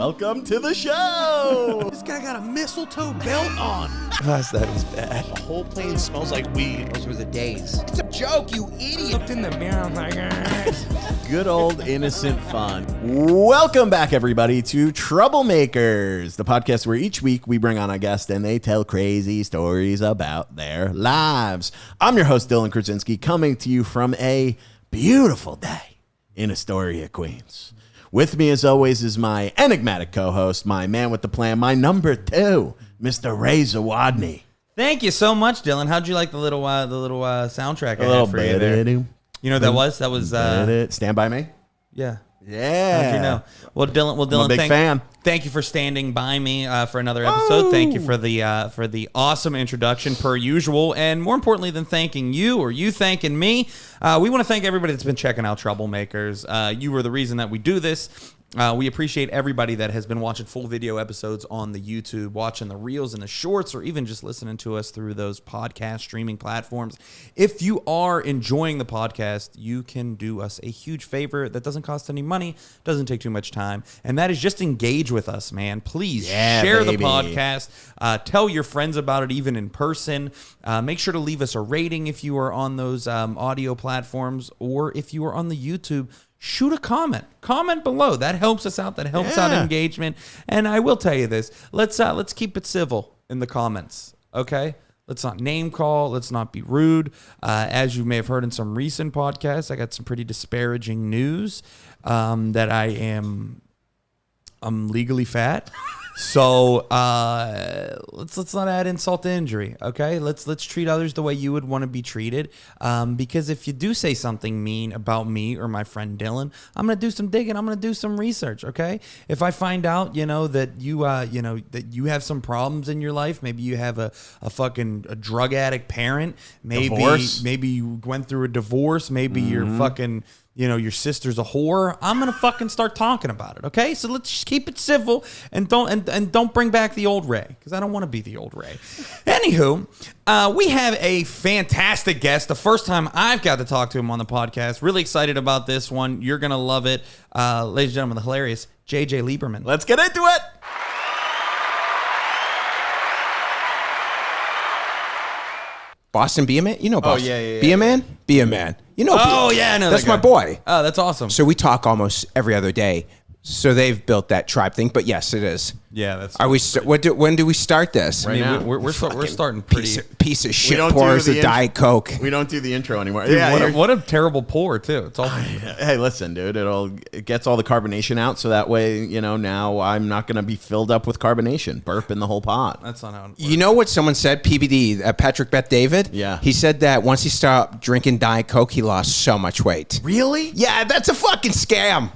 Welcome to the show. This guy got a mistletoe belt on. Gosh, that is bad. The whole plane smells like weed. Those were the days. It's a joke, you idiot. Looked in the mirror, I'm like, Good old innocent fun. Welcome back, everybody, to Troublemakers, the podcast where each week we bring on a guest and they tell crazy stories about their lives. I'm your host, Dylan Krasinski, coming to you from a beautiful day in Astoria, Queens. With me, as always, is my enigmatic co-host, my man with the plan, my number two, Mr. Ray Zawodni. Thank you so much, Dylan. How'd you like the little soundtrack I had for you there? You know what that was? Stand By Me? Yeah. Yeah. How'd you know? Well, Dylan, I'm a big fan. Thank you for standing by me for another episode. Oh. Thank you for the awesome introduction, per usual. And more importantly than thanking you or you thanking me, we want to thank everybody that's been checking out Troublemakers. You were the reason that we do this. We appreciate everybody that has been watching full video episodes on the YouTube, watching the reels and the shorts, or even just listening to us through those podcast streaming platforms. If you are enjoying the podcast, you can do us a huge favor that doesn't cost any money, doesn't take too much time, and that is just engage with us, man. Please share the podcast. Tell your friends about it, even in person. Make sure to leave us a rating if you are on those audio platforms, or if you are on the YouTube, shoot a comment. Comment below. That helps us out. That helps out engagement. And I will tell you this. Let's keep it civil in the comments, okay? Let's not name call. Let's not be rude. As you may have heard in some recent podcasts, I got some pretty disparaging news that I'm legally fat. So let's not add insult to injury, okay? Let's treat others the way you would want to be treated. Because if you do say something mean about me or my friend Dylan, I'm gonna do some digging. I'm gonna do some research, okay? If I find out, that you have some problems in your life, maybe you have a drug addict parent, maybe you went through a divorce, maybe you're fucking. Your sister's a whore. I'm gonna fucking start talking about it, okay? So let's just keep it civil and don't bring back the old Ray, because I don't want to be the old Ray. Anywho, we have a fantastic guest. The first time I've got to talk to him on the podcast. Really excited about this one. You're gonna love it, ladies and gentlemen. The hilarious JJ Liberman. Let's get into it. Boston, be a man. You know Boston. Oh, yeah. Be a man. Be a man. You know. Oh, yeah, I know that's that my guy. boy. Oh, that's awesome. So we talk almost every other day. So they've built that tribe thing. But yes, it is. Yeah, that's. Are we? When do we start this? Right now. We're starting pretty. Piece of shit pours a Diet Coke. We don't do the intro anymore. Dude, what a terrible pour too. It's all. Hey, listen, dude. It gets all the carbonation out, so that way, now I'm not gonna be filled up with carbonation, burping the whole pot. That's not how it works. You know what someone said? PBD, Patrick Bet David. Yeah. He said that once he stopped drinking Diet Coke, he lost so much weight. Really? Yeah, that's a fucking scam.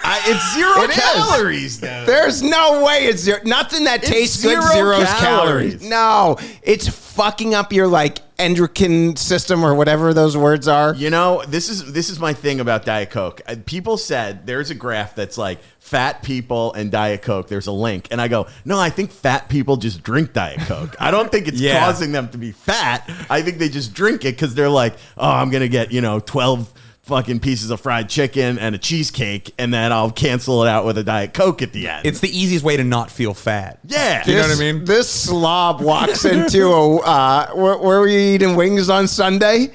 It's zero calories, though. There's no way it's zero. Nothing that tastes good, zero's calories. No, it's fucking up your endocrine system or whatever those words are. This is my thing about Diet Coke. People said there's a graph that's like fat people and Diet Coke. There's a link, and I go, no, I think fat people just drink Diet Coke. I don't think it's causing them to be fat. I think they just drink it because they're like, oh, I'm gonna get 12 fucking pieces of fried chicken and a cheesecake, and then I'll cancel it out with a Diet Coke at the end. It's the easiest way to not feel fat. Yeah. You know what I mean? This slob walks into where were you eating wings on Sunday?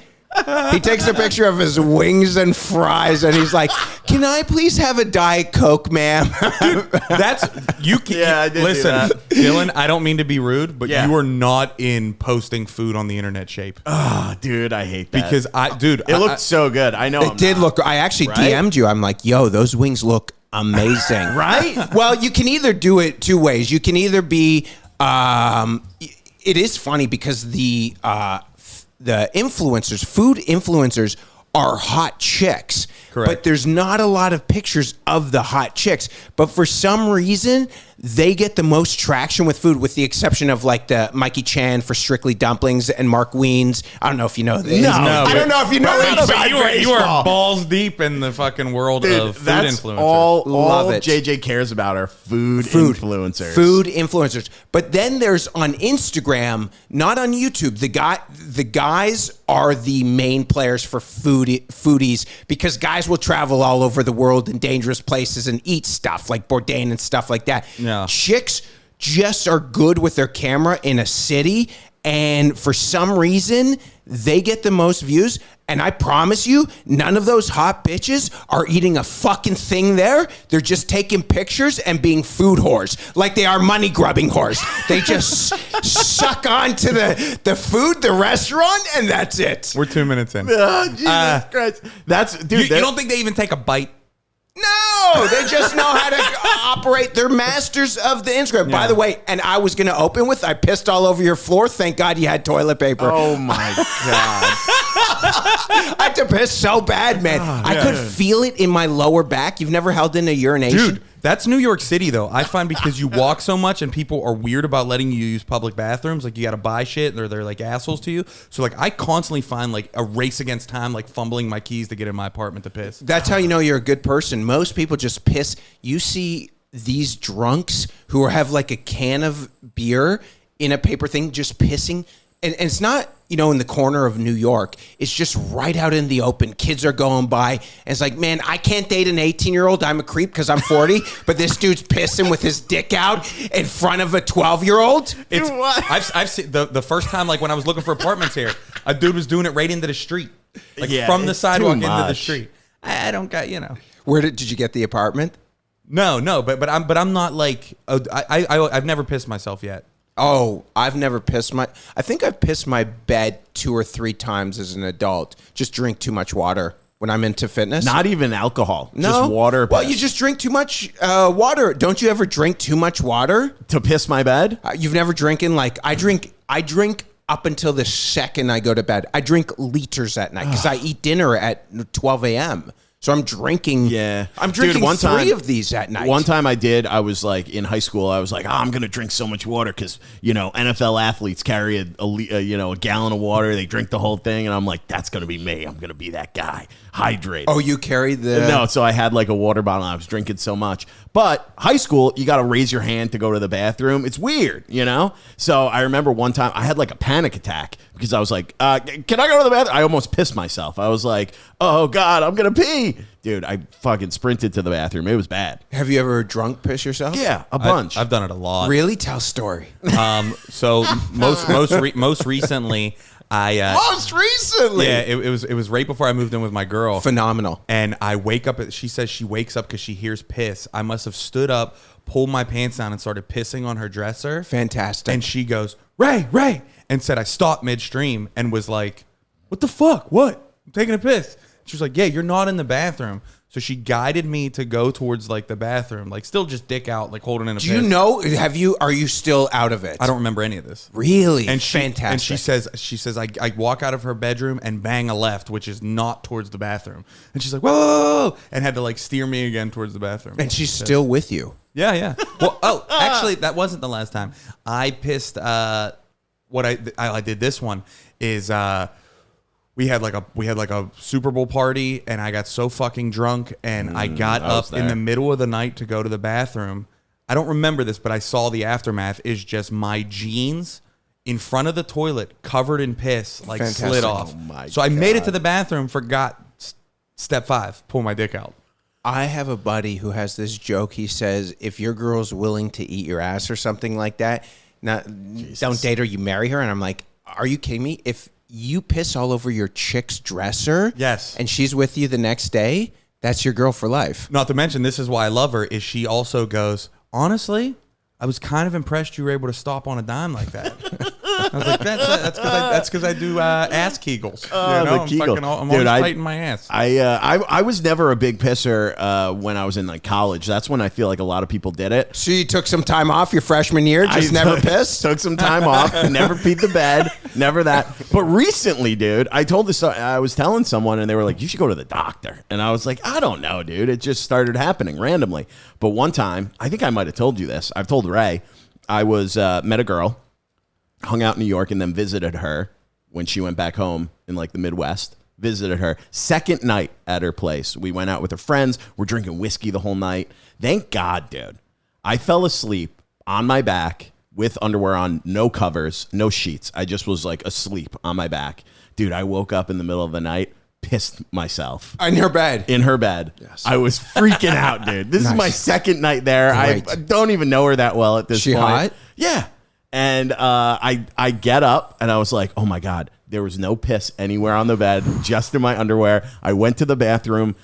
He takes a picture of his wings and fries, and he's like, "Can I please have a Diet Coke, ma'am?" That's you. Can, yeah, I did listen, do that. Dylan. I don't mean to be rude, but Yeah. you are not in posting food on the internet shape. Oh, dude, I hate that. Because it looked so good. I know It did look. I actually DM'd you. I'm like, "Yo, those wings look amazing." Right? Well, you can either do it two ways. You can either be. It is funny because the influencers, food influencers, are hot chicks. Correct. But there's not a lot of pictures of the hot chicks. But for some reason, they get the most traction with food, with the exception of the Mikey Chan for Strictly Dumplings and Mark Wiens. I don't know if you know this. No, I don't know if you know But inside you are balls deep in the fucking world of food that's influencers. all Love it. JJ cares about are food influencers. Food influencers. But then there's on Instagram, not on YouTube, the guys are the main players for foodies because guys will travel all over the world in dangerous places and eat stuff like Bourdain and stuff like that. Yeah. Chicks just are good with their camera in a city, and for some reason, they get the most views. And I promise you, none of those hot bitches are eating a fucking thing there. They're just taking pictures and being food whores, like they are money grubbing whores. They just suck on to the food, the restaurant, and that's it. We're 2 minutes in. Oh, Jesus Christ. That's, dude. You don't think they even take a bite? No, they just know how to operate. They're masters of the Instagram. By the way, and I was going to open with, I pissed all over your floor. Thank God you had toilet paper. Oh, my God. I had to piss so bad, man. I could feel it in my lower back. You've never held in a urination? Dude, that's New York City, though. I find because you walk so much and people are weird about letting you use public bathrooms. Like, you got to buy shit or they're like assholes to you. So, like, I constantly find, like, a race against time, like, fumbling my keys to get in my apartment to piss. That's how you know you're a good person. Most people just piss. You see these drunks who have, like, a can of beer in a paper thing just pissing. And it's not, in the corner of New York. It's just right out in the open. Kids are going by. And it's like, man, I can't date an 18-year-old. I'm a creep because I'm 40. But this dude's pissing with his dick out in front of a 12-year-old. It's I've seen the first time, like when I was looking for apartments here, a dude was doing it right into the street, like from the sidewalk into the street. I don't got Where did you get the apartment? No, but I'm not like I've never pissed myself yet. Oh, I've never pissed I think I've pissed my bed 2 or 3 times as an adult. Just drink too much water when I'm into fitness. Not even alcohol. No. Just water. Well, piss. you just drink too much water. Don't you ever drink too much water? To piss my bed? You've never drinking I drink up until the second I go to bed. I drink liters at night because I eat dinner at 12 a.m. So I'm drinking. Yeah. I'm drinking Dude, 3 of these at night. One time I was like in high school, I was like, I'm going to drink so much water because, NFL athletes carry a gallon of water. They drink the whole thing. And I'm like, that's going to be me. I'm going to be that guy. Hydrate. Oh, you carry the... No, so I had like a water bottle. I was drinking so much. But high school, you got to raise your hand to go to the bathroom. It's weird, So I remember one time I had like a panic attack because I was like, can I go to the bathroom? I almost pissed myself. I was like, oh, God, I'm going to pee. Dude, I fucking sprinted to the bathroom. It was bad. Have you ever drunk piss yourself? Yeah, a bunch. I've done it a lot. Really? Tell a story. So most recently, Most recently? Yeah, it was right before I moved in with my girl. Phenomenal. And I wake up. She says she wakes up because she hears piss. I must have stood up, pulled my pants down, and started pissing on her dresser. Fantastic. And she goes, Ray, and said I stopped midstream and was like, what the fuck? What? I'm taking a piss. She was like, yeah, you're not in the bathroom. So she guided me to go towards like the bathroom, like still just dick out, like holding in a piss. Do you know? Are you still out of it? I don't remember any of this. Really? And fantastic. And she says, I walk out of her bedroom and bang a left, which is not towards the bathroom. And she's like, whoa, and had to like steer me again towards the bathroom. And she's still with you. Yeah. Well, actually, that wasn't the last time. I pissed. What I did this one is we had like a Super Bowl party, and I got so fucking drunk, and I got up in the middle of the night to go to the bathroom. I don't remember this, but I saw the aftermath is just my jeans in front of the toilet covered in piss, like Fantastic. slid off. Oh so I made it to the bathroom, forgot step 5, pull my dick out. I have a buddy who has this joke. He says, if your girl's willing to eat your ass or something like that, don't date her, you marry her. And I'm like, are you kidding me? If you piss all over your chick's dresser, yes, and she's with you the next day, that's your girl for life. Not to mention, this is why I love her, is she also goes, honestly, I was kind of impressed you were able to stop on a dime like that. I was like, that's because I do ass kegels. The Kegel. I'm always Dude, tighten my ass. I was never a big pisser when I was in like college. That's when I feel like a lot of people did it. So you took some time off your freshman year, just never pissed? Took some time off, never peed the bed, never that. But recently, dude, I was telling someone and they were like, you should go to the doctor. And I was like, I don't know, dude. It just started happening randomly. But one time, I think I might have told you this. I've told Ray, I was met a girl, hung out in New York, and then visited her when she went back home in like the Midwest. Visited her second night at her place. We went out with her friends. We're drinking whiskey the whole night. Thank God, dude. I fell asleep on my back with underwear on, no covers, no sheets. I just was like asleep on my back. Dude, I woke up in the middle of the night, pissed myself. In her bed. In her bed. Yes. I was freaking out, dude. This is my second night there. I don't even know her that well at this She point. hot? Yeah. And I get up and I was like, oh my God, there was no piss anywhere on the bed, just in my underwear. I went to the bathroom,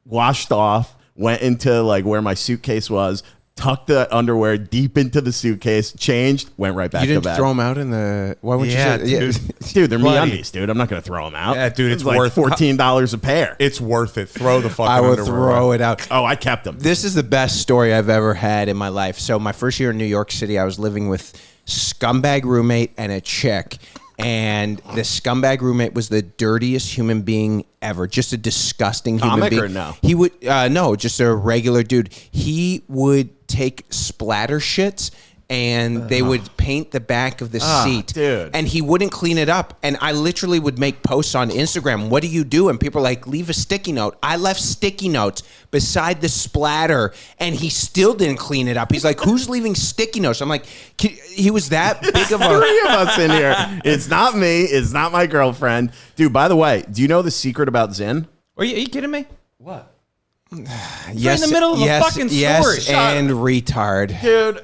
washed off, went into like where my suitcase was, tucked the underwear deep into the suitcase, changed, went right back to bed. You didn't throw them out in the... Why would Yeah, you say... dude. Dude, they're MeUndies, dude. I'm not going to throw them out. Yeah, dude, it's like worth $14 a pair. It's worth it. Throw the fucking I would underwear throw away. it out. Oh, I kept them. This is the best story I've ever had in my life. So my first year in New York City, I was living with scumbag roommate and a chick. And the scumbag roommate was the dirtiest human being ever. Just a disgusting human Comic being. or no? He would no, just a regular dude. He would take splatter shits and they would paint the back of the seat. Dude. And he wouldn't clean it up. And I literally would make posts on Instagram. What do you do? And people are like, leave a sticky note. I left sticky notes beside the splatter and he still didn't clean it up. He's like, who's leaving sticky notes? I'm like, he was that big of a... Three of us in here. It's not me. It's not my girlfriend. Dude, by the way, do you know the secret about Zin? Are you kidding me? What? Yes, in the middle of a fucking story. Yes, and retard. Dude,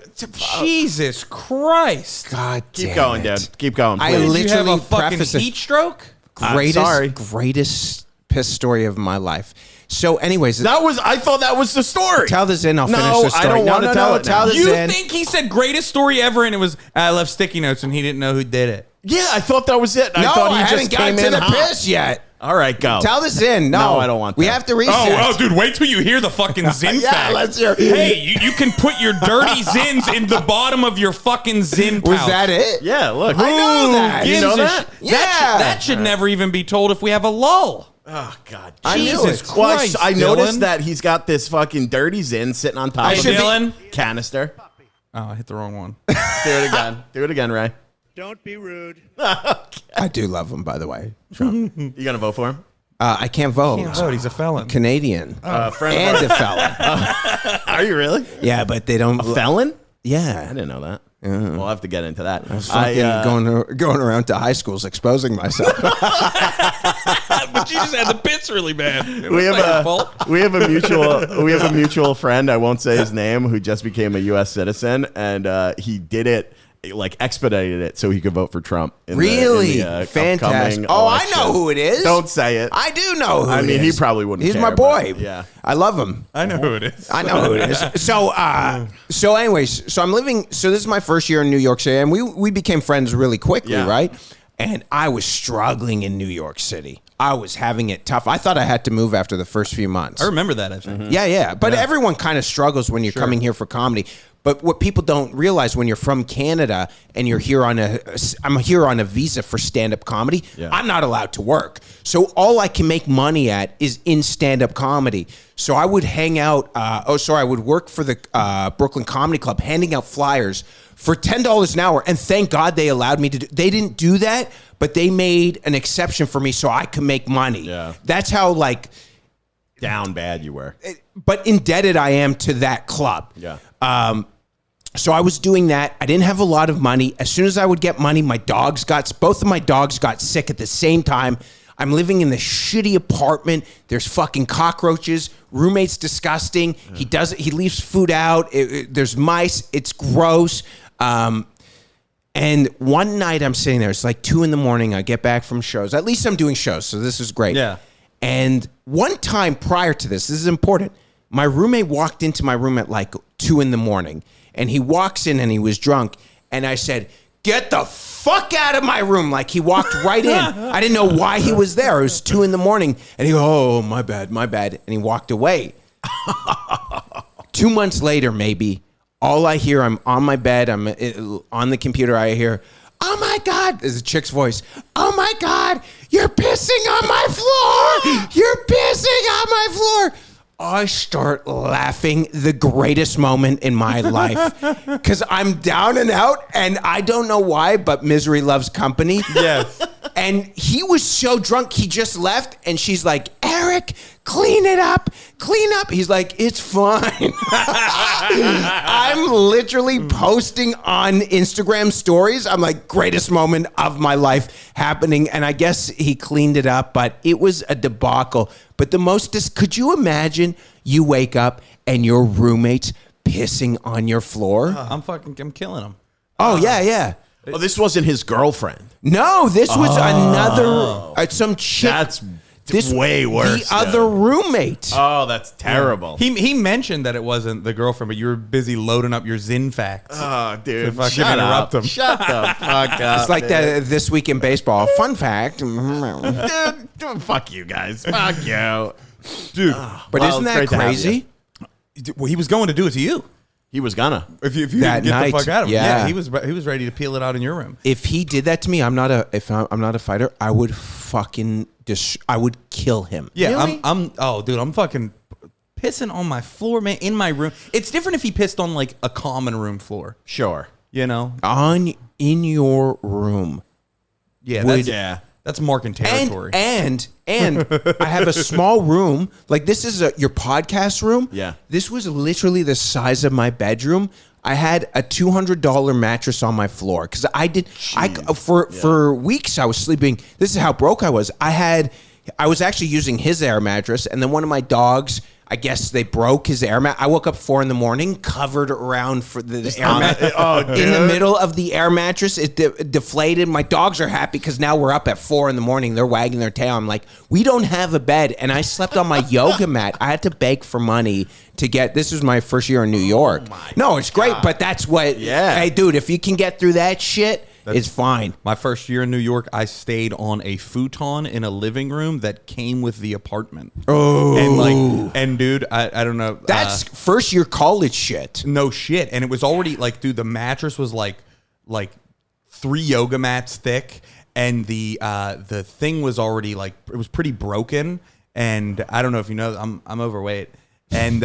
Jesus Christ. God keep damn going, it. dude. Keep going, I please. Did you have literally a fucking preface it- heat stroke? Greatest piss story of my life. So anyways, I thought that was the story. tell this in, I'll No, finish the story. I don't want to tell it now. Tell this You in. think he said greatest story ever and it was, I left sticky notes and he didn't know who did it? Yeah, I thought that was it. No, I thought he haven't just gotten came to in the hot. piss yet. All right, go. Tell this in. No, I don't want We that. have to reset. Oh, dude, wait till you hear the fucking Zin Yeah, fact. let's hear it. Hey, you can put your dirty Zins in the bottom of your fucking Zin pouch. Was that it? Yeah, look. I know that. You Gives know a that? Yeah. That should never even be told if we have a lull. Oh, God. I knew Jesus it. Christ, I noticed Dylan. that he's got this fucking dirty Zin sitting on top I of should a be- Dylan? canister. Oh, I hit the wrong one. Do it again. Do it again, Ray. Don't be rude. I do love him, by the way. You going to vote for him? I can't vote. He's a felon. Canadian. Friend And of a felon. ours. Are you really? Yeah, but they don't. A felon? I Yeah. didn't know that. We'll have to get into that. Fucking going around to high schools exposing myself. But you just had the pits really bad. we have a mutual friend. I won't say his name, who just became a U.S. citizen, and he did it, like expedited it, so he could vote for Trump. Really? Fantastic. Fantastic. Oh, I know who it is. Don't say it. I do know who I it mean, is. he probably wouldn't. He's care, my boy. but yeah. I love him. I know who it is. I know who it is. So anyways, so I'm living, so this is my first year in New York City, and we became friends really quickly, Yeah. right? And I was struggling in New York City. I was having it tough. I thought I had to move after the first few months. I remember that, I think. Yeah. But everyone kind of struggles when you're coming here for comedy. But what people don't realize when you're from Canada and you're here I'm here on a visa for stand-up comedy, Yeah. I'm not allowed to work. So all I can make money at is in stand-up comedy. So I would hang out, I would work for the Brooklyn Comedy Club, handing out flyers for $10 an hour. And thank God they allowed me to they didn't do that, but they made an exception for me so I could make money. Yeah. That's how Down bad you were. but indebted I am to that club. Yeah. So I was doing that. I didn't have a lot of money. As soon as I would get money, both of my dogs got sick at the same time. I'm living in this shitty apartment. There's fucking cockroaches. Roommate's disgusting. Yeah. He leaves food out. There's mice. It's gross. And one night I'm sitting there. It's like 2 a.m. I get back from shows. At least I'm doing shows, so this is great. Yeah. And one time prior to this is important. My roommate walked into my room at like 2 a.m. and he walks in and he was drunk. And I said, "Get the fuck out of my room." Like he walked right in. I didn't know why he was there. It was 2 a.m. And he goes, "Oh, my bad. And he walked away. 2 months later, maybe, all I hear, I'm on my bed, I'm on the computer, I hear, "Oh my God," there's a chick's voice. "Oh my God, you're pissing on my floor. You're pissing on my floor." I start laughing, the greatest moment in my life, because I'm down and out, and I don't know why, but misery loves company. Yes. And he was so drunk, he just left, and she's like, Eric, clean it up. Clean up. He's like, it's fine. I'm literally posting on Instagram stories. I'm like, greatest moment of my life happening. And I guess he cleaned it up, but it was a debacle. But the most, could you imagine you wake up and your roommate's pissing on your floor? I'm killing him. Oh, yeah. Oh, this wasn't his girlfriend. No, this was another, some chick. That's way worse. The other roommate. Oh, that's terrible. He mentioned that it wasn't the girlfriend, but you were busy loading up your Zin facts. Oh, dude. fucking Shut interrupt up. him. Shut the fuck up. It's like that This Week in Baseball. Fun fact. Dude, fuck you guys. Fuck you. Dude. But Well, isn't it's that great to have crazy? Well, he was going to do it to you. He was gonna. If you That didn't get night, the fuck out of him. yeah. He was ready to peel it out in your room. If he did that to me, I'm not a fighter. I would fucking I would kill him. Yeah, Really? I'm fucking pissing on my floor, man, in my room. It's different if he pissed on like a common room floor, Sure. you know? In your room. Yeah, Would- that's marking territory. And I have a small room. Like this is your podcast room. Yeah. This was literally the size of my bedroom. I had a $200 mattress on my floor because for weeks I was sleeping. This is how broke I was. I was actually using his air mattress, and then one of my dogs, I guess they broke his air mat. I woke up 4 a.m, covered around for the air mat. In the middle of the air mattress, it deflated. My dogs are happy because now we're up at 4 a.m. They're wagging their tail. I'm like, we don't have a bed, and I slept on my yoga mat. I had to beg for money to get. This was my first year in New York. No, it's great, but that's what. Yeah. Hey, dude, if you can get through that shit, it's fine. My first year in New York, I stayed on a futon in a living room that came with the apartment. Oh. And dude, I don't know. That's first year college shit. No shit. And it was already like, dude, the mattress was like 3 yoga mats thick, and the thing was already like, it was pretty broken. And I don't know if you know, I'm overweight. And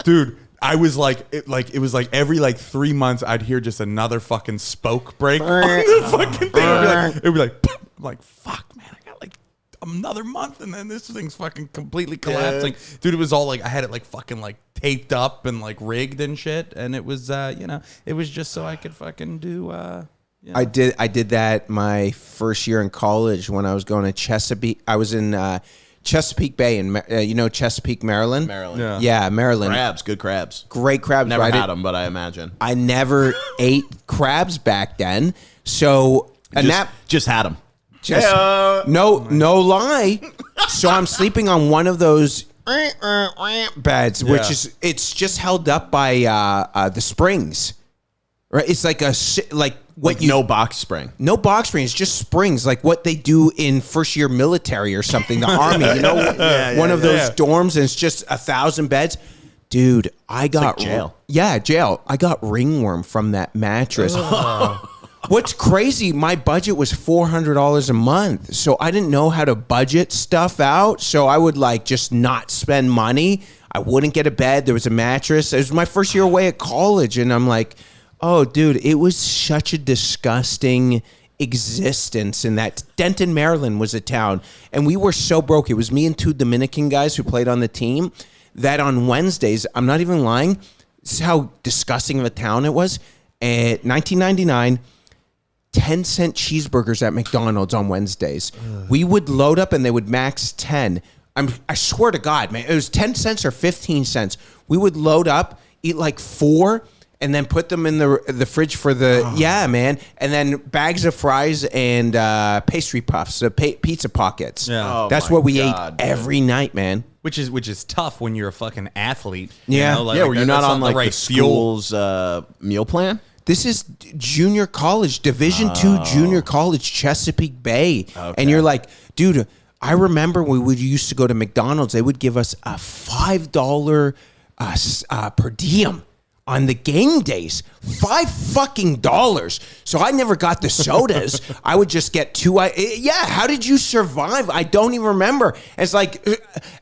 dude, I was like, it was like every 3 months I'd hear just another fucking spoke break on the fucking thing. It'd be like, I'm like, fuck, man, I got like another month, and then this thing's fucking completely collapsing. Dude, it was all like, I had it like fucking like taped up and like rigged and shit, and it was it was just so I could fucking do. I did that my first year in college when I was going to Chesapeake. I was in Chesapeake Bay in Chesapeake, Maryland. Maryland. Yeah, Maryland. Crabs. Good crabs. Great crabs. Never right? had them, but I imagine. I never ate crabs back then, so Just had them. no lie. So I'm sleeping on one of those beds, which is it's just held up by the springs. Right, it's like No box spring. no box springs, just springs, like what they do in first year military or something, the army. You know, one of those dorms, and it's just 1,000 beds. Dude, I got like jail. Yeah, jail. I got ringworm from that mattress. What's crazy? My budget was $400 a month, so I didn't know how to budget stuff out. So I would just not spend money. I wouldn't get a bed. There was a mattress. It was my first year away at college, and I'm like, oh, dude, it was such a disgusting existence in that. Denton, Maryland was a town, and we were so broke. It was me and 2 Dominican guys who played on the team that on Wednesdays, I'm not even lying, this is how disgusting of a town it was. At 1999, 10-cent cheeseburgers at McDonald's on Wednesdays. We would load up and they would max 10. I swear to God, man, it was 10 cents or 15 cents. We would load up, eat 4, and then put them in the fridge for man. And then bags of fries and pastry puffs, pizza pockets. Yeah. That's what we ate every night, man. Which is tough when you're a fucking athlete. Yeah. Were you not on the the school's meal plan? This is junior college, Division II junior college, Chesapeake Bay. Okay. And you're like, dude, I remember when we used to go to McDonald's, they would give us a $5 per diem on the game days. $5 So I never got the sodas. I would just get 2. How did you survive? I don't even remember. It's like,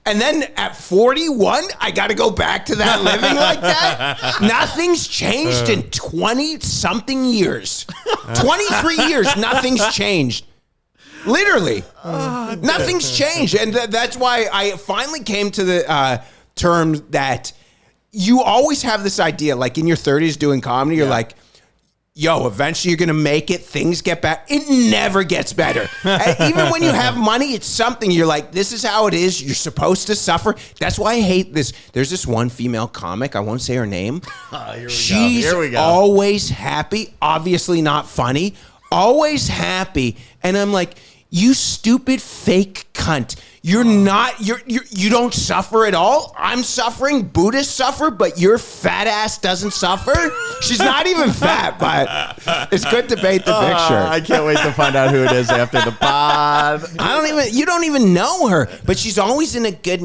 and then at 41, I got to go back to that living like that. Nothing's changed in 20 something years. 23 years, nothing's changed. Literally. Nothing's changed. And that's why I finally came to the term that you always have this idea, like in your 30s doing comedy, you're like, yo, eventually you're going to make it. Things get better. It never gets better. Even when you have money, it's something you're like, this is how it is. You're supposed to suffer. That's why I hate this. There's this one female comic. I won't say her name. She's always happy. Obviously not funny. Always happy. And I'm like, you stupid fake cunt. You're not, you don't suffer at all. I'm suffering. Buddhists suffer, but your fat ass doesn't suffer. She's not even fat, but it's good to paint the picture. I can't wait to find out who it is after the pod. You don't even know her, but she's always in a good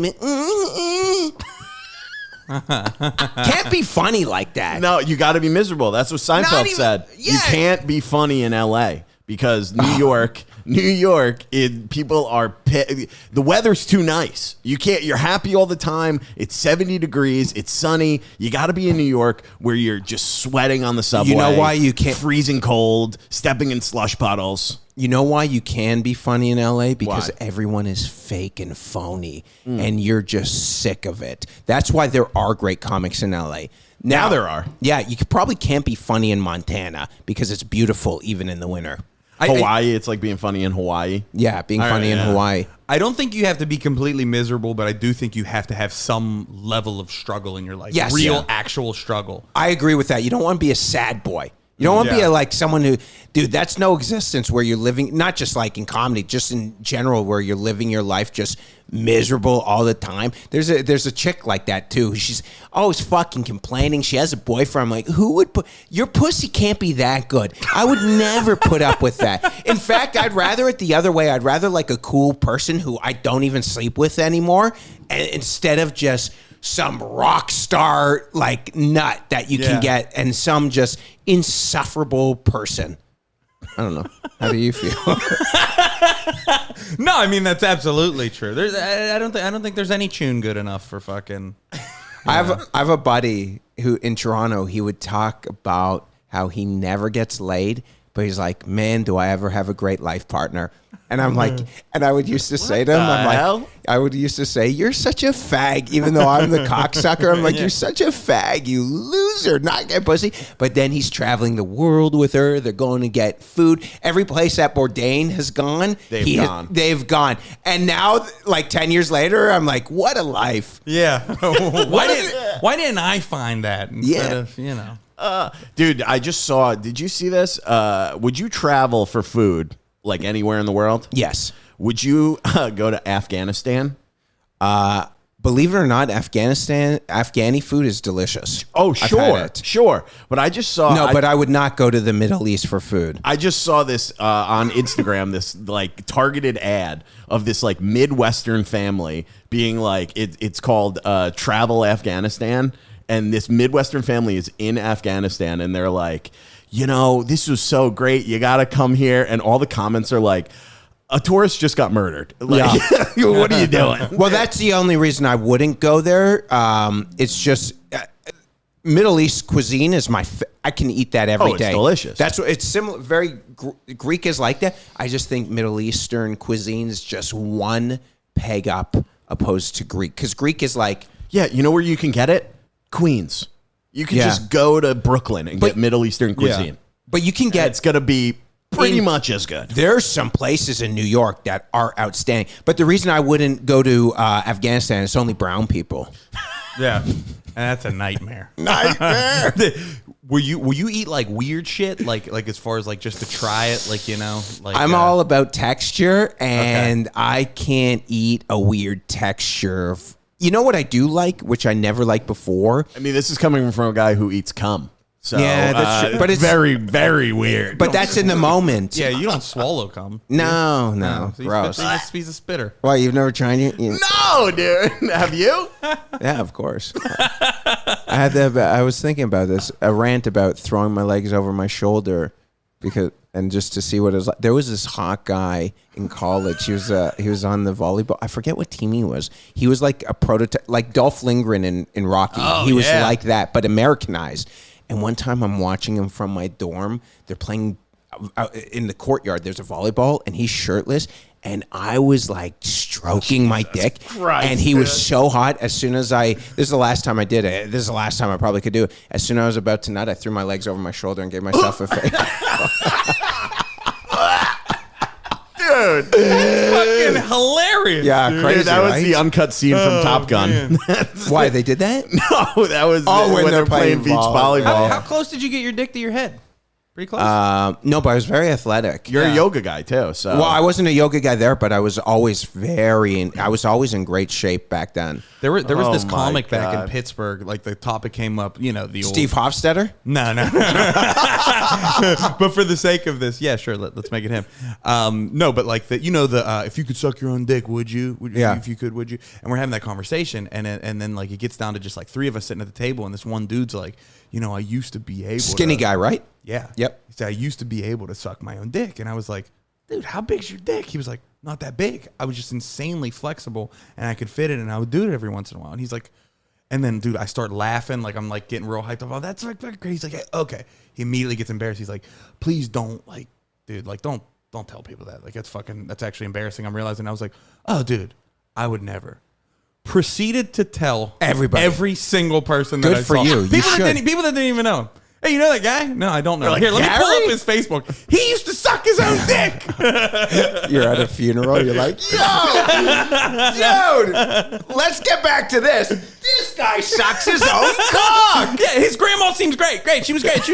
Can't be funny like that. No, you got to be miserable. That's what Seinfeld said. Yeah. You can't be funny in LA because New York, people are the weather's too nice. You can't. You're happy all the time. It's 70 degrees. It's sunny. You got to be in New York where you're just sweating on the subway. You know why you can't? Freezing cold, stepping in slush puddles. You know why you can be funny in LA? Because everyone is fake and phony, and you're just sick of it. That's why there are great comics in LA. Now there are. Yeah, you probably can't be funny in Montana because it's beautiful even in the winter. Hawaii, it's like being funny in Hawaii. Yeah, being funny in Hawaii. I don't think you have to be completely miserable, but I do think you have to have some level of struggle in your life. Yes. Actual struggle. I agree with that. You don't want to be a sad boy. You don't want to be like someone who, dude, that's no existence where you're living, not just like in comedy, just in general, where you're living your life just miserable all the time. There's a chick like that too. She's always fucking complaining. She has a boyfriend. I'm like, who would put, your pussy can't be that good. I would never put up with that. In fact, I'd rather it the other way. I'd rather like a cool person who I don't even sleep with anymore, and instead of just some rock star like nut that you can get and some just insufferable person. I don't know. How do you feel? No, I mean that's absolutely true. I don't think there's any tune good enough for fucking. I have a buddy who in Toronto, he would talk about how he never gets laid, but he's like, man, do I ever have a great life partner? And I'm like, and I would used to say to him, I would used to say, you're such a fag, even though I'm the cocksucker. I'm like, you're such a fag, you loser, not get pussy. But then he's traveling the world with her. They're going to get food. Every place that Bourdain has gone, they've gone. And now, like 10 years later, I'm like, what a life. Yeah. Why didn't I find that instead of, you know? Dude, I just saw, did you see this? Would you travel for food? Like anywhere in the world? Yes. Would you go to Afghanistan? Believe it or not, Afghani food is delicious. Oh, sure. Sure. But I just saw... but I would not go to the Middle East for food. I just saw this on Instagram, this like targeted ad of this like Midwestern family being like, it's called Travel Afghanistan. And this Midwestern family is in Afghanistan and they're like... You know, this was so great. You got to come here. And all the comments are like, a tourist just got murdered. Like, what are you doing? Well, that's the only reason I wouldn't go there. It's just Middle East cuisine is I can eat that every day. It's delicious. That's what it's similar. Very Greek is like that. I just think Middle Eastern cuisine is just one peg up opposed to Greek. Because Greek is like. Yeah, you know where you can get it? Queens. You can just go to Brooklyn and get Middle Eastern cuisine. Yeah. But you can get... It's going to be pretty much as good. There's some places in New York that are outstanding. But the reason I wouldn't go to Afghanistan is only brown people. Yeah. And that's a nightmare. Nightmare. Will you eat like weird shit? Like as far as like just to try it? Like, you know? Like I'm all about texture and I can't eat a weird texture. You know what I do like, which I never liked before? I mean, this is coming from a guy who eats cum. So, yeah, that's true. But it's very, very weird. But that's in the moment. Yeah, you don't swallow cum. No. Gross. He's a spitter. Why, you've never tried it? No, dude. Have you? Yeah, of course. I was thinking about this, a rant about throwing my legs over my shoulder and just to see what it was like. There was this hot guy in college. He was on the volleyball. I forget what team he was. He was like a prototype, like Dolph Lundgren in Rocky. He was like that, but Americanized. And one time I'm watching him from my dorm. They're playing in the courtyard. There's a volleyball, and he's shirtless. And I was like stroking my dick, and he was so hot. As soon as this is the last time I did it. This is the last time I probably could do it. As soon as I was about to nut, I threw my legs over my shoulder and gave myself a fake. Dude, Fucking hilarious. Yeah, dude. crazy. dude, that was right? the uncut scene from Top Gun. Why they did that? No, that was when they're playing beach volleyball. How close did you get your dick to your head? Pretty close. No, but I was very athletic. You're a yoga guy too, so. Well, I wasn't a yoga guy there, but I was always I was always in great shape back then. There was this my comic back in God. Pittsburgh. Like the topic came up, the old Steve Hofstetter? No. But for the sake of this, yeah, sure. Let's make it him. No, but like if you could suck your own dick, would you? Yeah. If you could, would you? And we're having that conversation, and then like it gets down to just like three of us sitting at the table, and this one dude's like, I used to be able Skinny to, guy, right? Yeah. Yep. He said I used to be able to suck my own dick, and I was like, dude, how big's your dick? He was like, not that big. I was just insanely flexible, and I could fit it, and I would do it every once in a while. And he's like, and then, dude, I start laughing, like I'm like getting real hyped up. Oh, that's like great. He's like, hey, okay. He immediately gets embarrassed. He's like, please don't, like, dude, like don't tell people that. Like that's actually embarrassing. I'm realizing. I was like, oh, dude, I would never. Proceeded to tell Everybody. every single person Good that I for saw. you. You People should. People that didn't even know him. Hey, you know that guy? No, I don't know. Like, Here, let me pull Gary? up his Facebook. He used to suck his own dick. You're at a funeral, you're like, dude, let's get back to this. This guy sucks his own cock. Yeah, his grandma seems great. She was great. She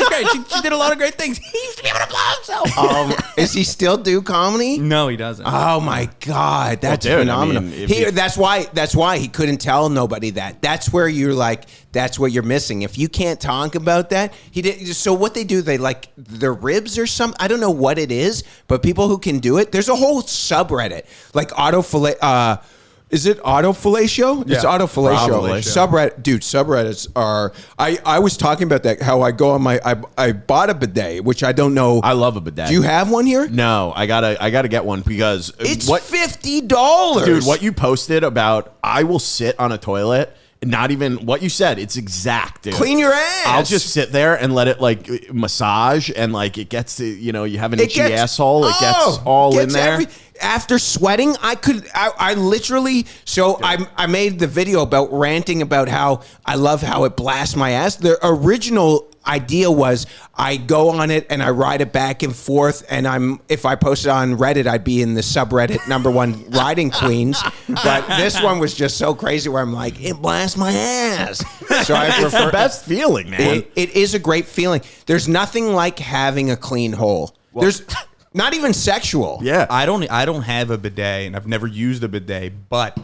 did a lot of great things. He used to be able to blow himself. Is he still do comedy? No, he doesn't. Oh my God, that's Well, dude, phenomenal. I mean, if That's why he couldn't tell nobody that. That's where you're like, that's what you're missing. If you can't talk about that, he did. So what they do, they like their ribs or something. I don't know what it is, but people who can do it, there's a whole subreddit like autofellatio. Is it autofellatio? Yeah, It's autofellatio. probably. Subreddit, dude. Subreddits are. I was talking about that. How I go on my. I bought a bidet, which I don't know. I love a bidet. Do you have one here? No, I gotta get one because It's what $50, dude, what you posted about I will sit on a toilet, not even what you said, it's exact, dude. Clean your ass. I'll just sit there and let it like massage and like it gets to, you have an itchy asshole, it gets all in there. After sweating, I literally, I made the video about ranting about how I love how it blasts my ass. The original idea was I go on it and I ride it back and forth, and if I posted on Reddit, I'd be in the subreddit #1 riding queens. But this one was just so crazy where I'm like, it blasts my ass. So I It's the best feeling, man. It is a great feeling. There's nothing like having a clean hole. There's not even sexual. Yeah. I don't have a bidet, and I've never used a bidet, but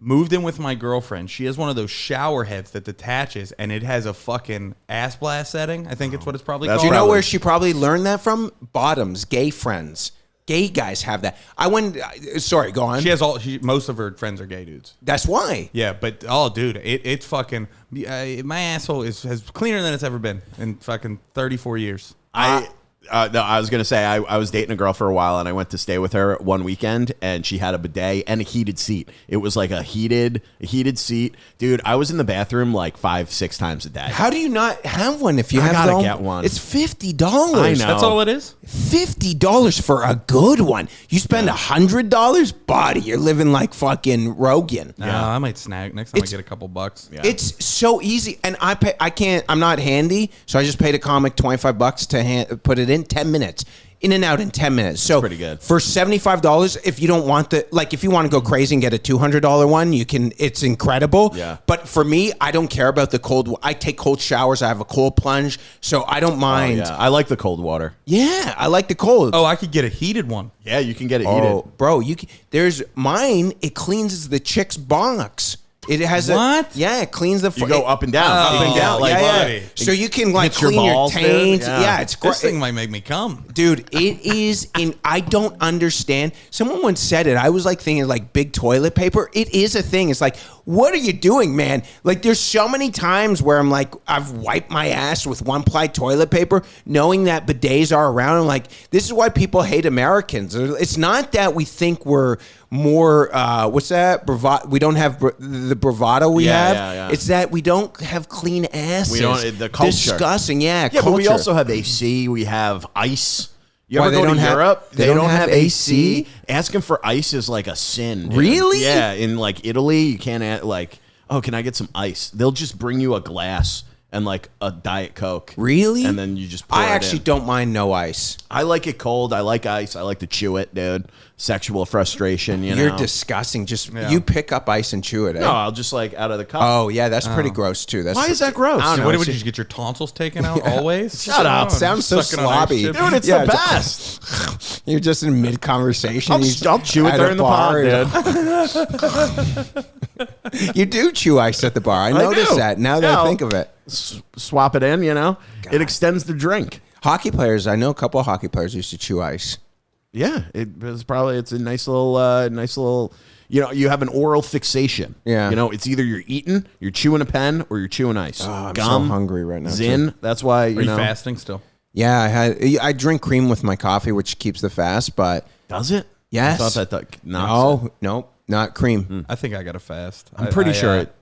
moved in with my girlfriend. She has one of those shower heads that detaches, and it has a fucking ass blast setting. I think it's what it's probably That's called. Do you know Probably. where she probably learned that from? Bottoms, gay friends. Gay guys have that. I went. Sorry, go on. She has most of her friends are gay dudes. That's why. Yeah, but dude, it's fucking. My asshole is cleaner than it's ever been in fucking 34 years. No, I was gonna say I was dating a girl for a while, and I went to stay with her one weekend, and she had a bidet and a heated seat. It was like a heated seat, dude. I was in the bathroom like 5-6 times a day. How do you not have one if you I have gotta the get one. It's $50. I know. That's all it is. $50 for a good one. You spend $100, buddy. You're living like fucking Rogan. I might snag next time I get a couple bucks. Yeah. It's so easy, and I'm not handy, so I just paid a comic $25 to put it in 10 minutes. In and out in 10 minutes. So pretty good. For $75, if you don't want if you want to go crazy and get a $200 one, you can. It's incredible. Yeah. But for me, I don't care about the cold. I take cold showers. I have a cold plunge, so I don't mind. Yeah, I like the cold water. Yeah, I like the cold. Oh, I could get a heated one. Yeah, you can get it heated. Bro, there's mine. It cleans the chick's box. It has What? it cleans the. You go up and down, up and down, like buddy. So you can like Hit your clean your balls, dude. taints. Yeah. Yeah, it's great. This thing might make me come. Dude, it is I don't understand. Someone once said it. I was like thinking like big toilet paper. It is a thing. It's like, what are you doing, man? Like there's so many times where I'm like, I've wiped my ass with 1-ply toilet paper, knowing that bidets are around. I'm like, this is why people hate Americans. It's not that we think we're more, what's that? Bravado. We don't have the bravado we have. Yeah. It's that we don't have clean asses. We don't- the culture. Disgusting, yeah. Yeah, but we culture. also have AC. We have ice. You ever Why, go to have- Europe? they don't have AC? Asking for ice is like a sin. Dude. Really? Yeah. In like Italy, you can't oh, can I get some ice? They'll just bring you a glass and like a Diet Coke. Really? And then you just pour I it actually in. don't mind no ice. I like it cold. I like ice. I like to chew it, dude. Sexual frustration, You're know. disgusting. Just you pick up ice and chew it. Eh? No, I'll just like out of the cup. Oh yeah, that's pretty gross too. That's Why is that gross? I don't know. What it's would you get your tonsils taken out always? Shut up. Sounds so Sucking on ice slobby. chips. Dude, it's Yeah, the it's best. You're just in mid conversation. I'll chew it during the pod, dude. You do chew ice at the bar. I noticed do. that. Now that Yeah, I think of it. Swap it in, It extends the drink. Hockey players. I know a couple of hockey players used to chew ice. Yeah, it's a nice little. You have an oral fixation. Yeah. It's either you're eating, you're chewing a pen, or you're chewing ice. Oh, I'm Gum, so hungry right now. Zin. too. That's why Are you fasting still? Yeah, I drink cream with my coffee, which keeps the fast. But Does it? yes, I thought that knocks it. no, not cream. I think I got to fast. I'm pretty sure it.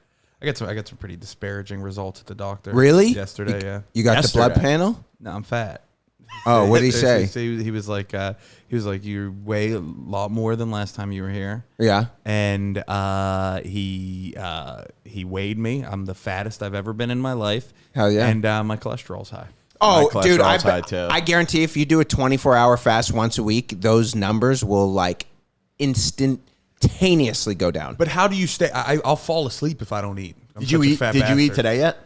I got some pretty disparaging results at the doctor. Really? Yesterday, yeah. You got the blood Yesterday. panel? No, I'm fat. Oh, what did he say? He was like, you weigh a lot more than last time you were here. Yeah. And he weighed me. I'm the fattest I've ever been in my life. Hell yeah. And my cholesterol's high. Oh, My dude, cholesterol's high, too. I guarantee if you do a 24-hour fast once a week, those numbers will like instantaneously go down. But how do you stay? I'll fall asleep if I don't eat. Did you eat today yet?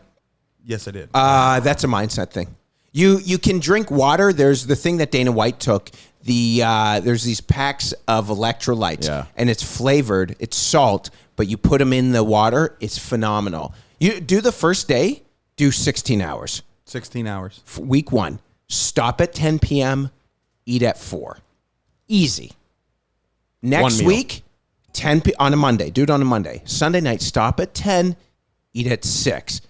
Yes, I did. That's a mindset thing. You can drink water. There's the thing that Dana White took. There's these packs of electrolytes, Yeah. and it's flavored. It's salt, but you put them in the water. It's phenomenal. You do the first day, do 16 hours. 16 hours. Week 1, stop at 10 p.m., eat at 4. Easy. Next meal. week, on a Monday. Do it on a Monday. Sunday night, stop at 10, eat at 6.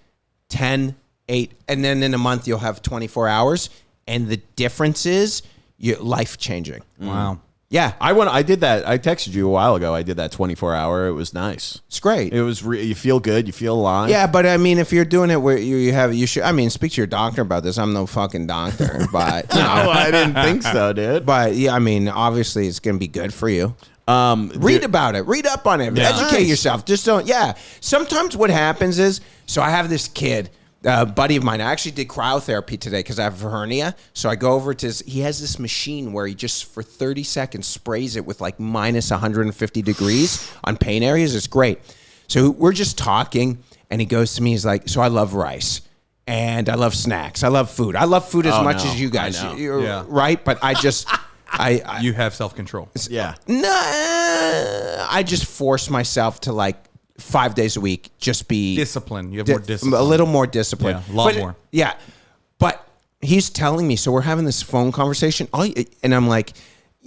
10, 8, and then in a month you'll have 24 hours. And the difference is you're life-changing. Wow. Yeah, I did that. I texted you a while ago. I did that 24-hour. It was nice. it's great. It was. You feel good. You feel alive. Yeah, but I mean, if you're doing it where you should. I mean, speak to your doctor about this. I'm no fucking doctor, but No, I didn't think so, dude. but yeah, I mean, obviously it's gonna be good for you. Read about it. Read up on it. Yeah. Educate Nice. yourself. Just don't. Yeah. Sometimes what happens is, so I have this kid, a buddy of mine. I actually did cryotherapy today because I have a hernia. So I go over to he has this machine where he just for 30 seconds sprays it with like minus 150 degrees on pain areas. It's great. So we're just talking, and he goes to me. He's like, "So I love rice." And I love snacks. I love food. I love food as much no. as you guys. I know. You're Yeah. right? But I just, You have self-control. Yeah. no, I just force myself to like 5 days a week just be Discipline. You have more discipline. a little more discipline. Yeah, a lot But, more. Yeah, but he's telling me. So we're having this phone conversation, and I'm like,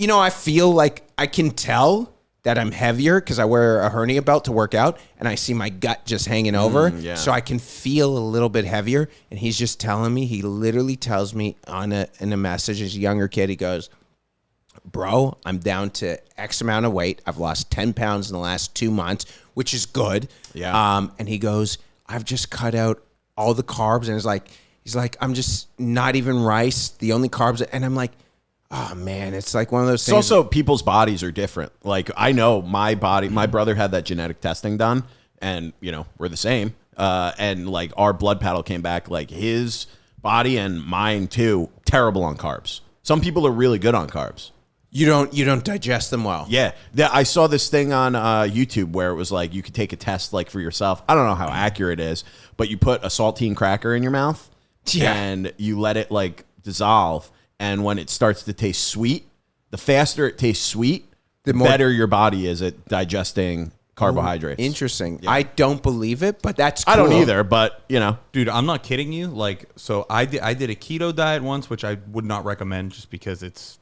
I feel like I can tell that I'm heavier because I wear a hernia belt to work out, and I see my gut just hanging over, yeah. so I can feel a little bit heavier. And he's just telling me. He literally tells me in a message. As a younger kid, he goes, "Bro, I'm down to X amount of weight. I've lost 10 pounds in the last 2 months, which is good." Yeah. And he goes, "I've just cut out all the carbs." And he's like, "I'm just not even rice. The only carbs." And I'm like, oh man, it's like one of those It's things. also people's bodies are different. Like I know my body. My brother had that genetic testing done, and we're the same. And like our blood paddle came back, like his body and mine too, terrible on carbs. Some people are really good on carbs. you don't digest them well. Yeah, I saw this thing on YouTube where it was like you could take a test like for yourself. I don't know how accurate it is, but you put a saltine cracker in your mouth, Yeah. and you let it like dissolve. And when it starts to taste sweet, the faster it tastes sweet, the better your body is at digesting carbohydrates. Interesting. I don't believe it, but that's cool. I don't either, but Dude, I'm not kidding you. Like, so I did a keto diet once, which I would not recommend just because it's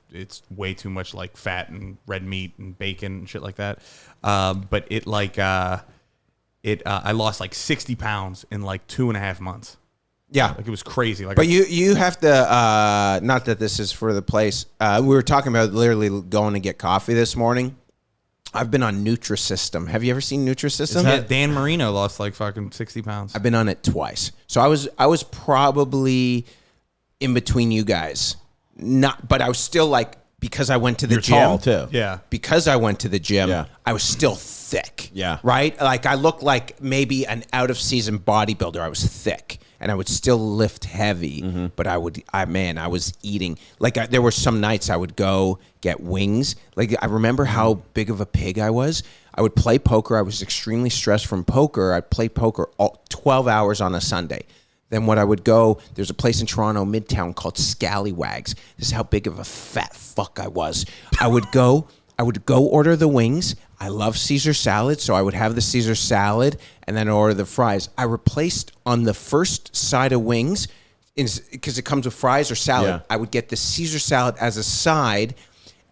way too much like fat and red meat and bacon and shit like that. But I lost like 60 pounds in like 2.5 months. Yeah. Like it was crazy. Like, But you have to, not that this is for the place. We were talking about literally going to get coffee this morning. I've been on Nutrisystem. Have you ever seen Nutrisystem? Dan Marino lost like fucking 60 pounds. I've been on it twice. So I was probably in between you guys. but I was still like, because I went to the gym. Tall too. Yeah. Because I went to the gym, Yeah. I was still thick. Yeah. Right? Like I looked like maybe an out of season bodybuilder. I was thick and I would still lift heavy, but I was eating. Like there were some nights I would go get wings. Like I remember how big of a pig I was. I would play poker. I was extremely stressed from poker. I'd play poker 12 hours on a Sunday. Then what I would go, there's a place in Toronto, Midtown, called Scallywags. This is how big of a fat fuck I was. I would go order the wings. I love Caesar salad, so I would have the Caesar salad and then order the fries. I replaced on the first side of wings, because it comes with fries or salad, Yeah. I would get the Caesar salad as a side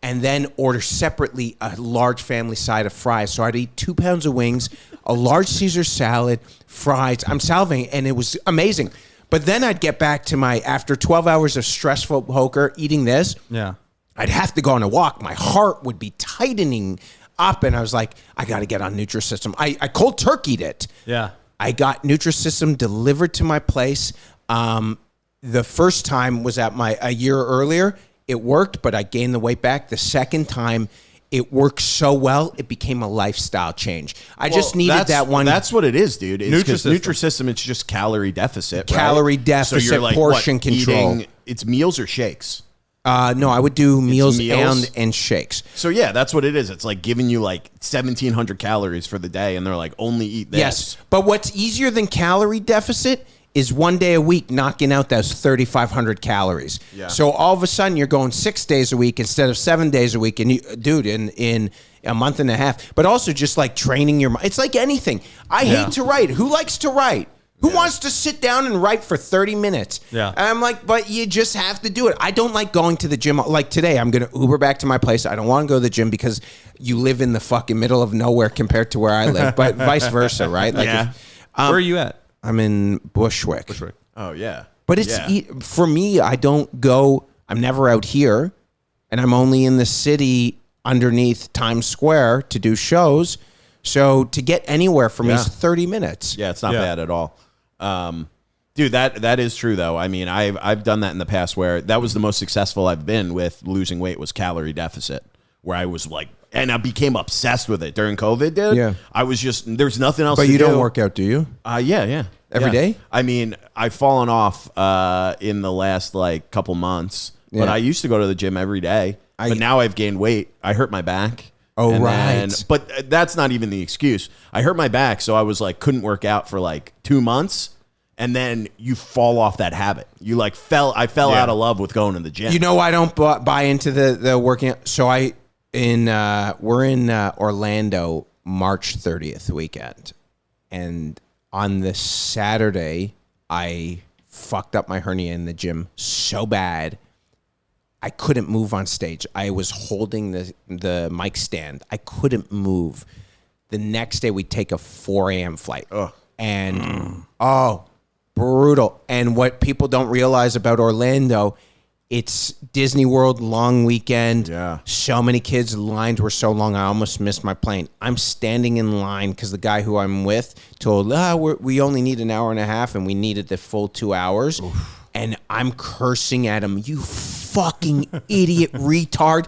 and then order separately a large family side of fries. So I'd eat 2 pounds of wings, a large Caesar salad, fries. I'm salivating, and it was amazing. But then I'd get back to after 12 hours of stressful poker, eating this, Yeah. I'd have to go on a walk. My heart would be tightening up, and I was like, I got to get on Nutrisystem. I cold turkeyed it. Yeah. I got Nutrisystem delivered to my place. The first time was a year earlier. It worked, but I gained the weight back. The second time, it worked so well, it became a lifestyle change. I just needed that one. That's what it is, dude. It's 'cause Nutrisystem. Nutrisystem, it's just calorie deficit. Calorie right? deficit, so you're like, portion control. It's meals or shakes. No, I would do meals, meals? and shakes. So yeah, that's what it is. It's like giving you like 1,700 calories for the day, and they're like, only eat this. Yes, but what's easier than calorie deficit is one day a week knocking out those 3,500 calories. Yeah. So all of a sudden you're going 6 days a week instead of 7 days a week, and in a month and a half. But also just like training your mind. It's like anything. I hate to write. Who likes to write? Who wants to sit down and write for 30 minutes? Yeah. And I'm like, but you just have to do it. I don't like going to the gym. Like today, I'm going to Uber back to my place. I don't want to go to the gym because you live in the fucking middle of nowhere compared to where I live, but vice versa, right? Like Yeah. Where are you at? I'm in Bushwick. Oh yeah. But it's for me, I don't go, I'm never out here, and I'm only in the city underneath Times Square to do shows. So to get anywhere for me is 30 minutes. Yeah, it's not bad at all. Dude, that is true though. I mean, I've done that in the past where that was the most successful I've been with losing weight was calorie deficit, where I was like, and I became obsessed with it during COVID, dude. Yeah. I was just, there's nothing else But to do. you don't work out, do you? Yeah. Every day? I mean, I've fallen off in the last like couple months, but Yeah. I used to go to the gym every day. But now I've gained weight. I hurt my back. Oh, And right. but that's not even the excuse. I hurt my back, so I was like, couldn't work out for like 2 months. And then you fall off that habit. You like I fell out of love with going to the gym. You know, I don't buy into the working out. So we're in Orlando March 30th weekend. And on the Saturday, I fucked up my hernia in the gym so bad. I couldn't move on stage. I was holding the mic stand. I couldn't move. The next day, we take a 4 a.m. flight. And, brutal. And what people don't realize about Orlando, it's Disney World, long weekend. Yeah. So many kids, the lines were so long, I almost missed my plane. I'm standing in line because the guy who I'm with told, we only need an hour and a half, and we needed the full 2 hours. Oof. And I'm cursing at him, you fucking idiot retard.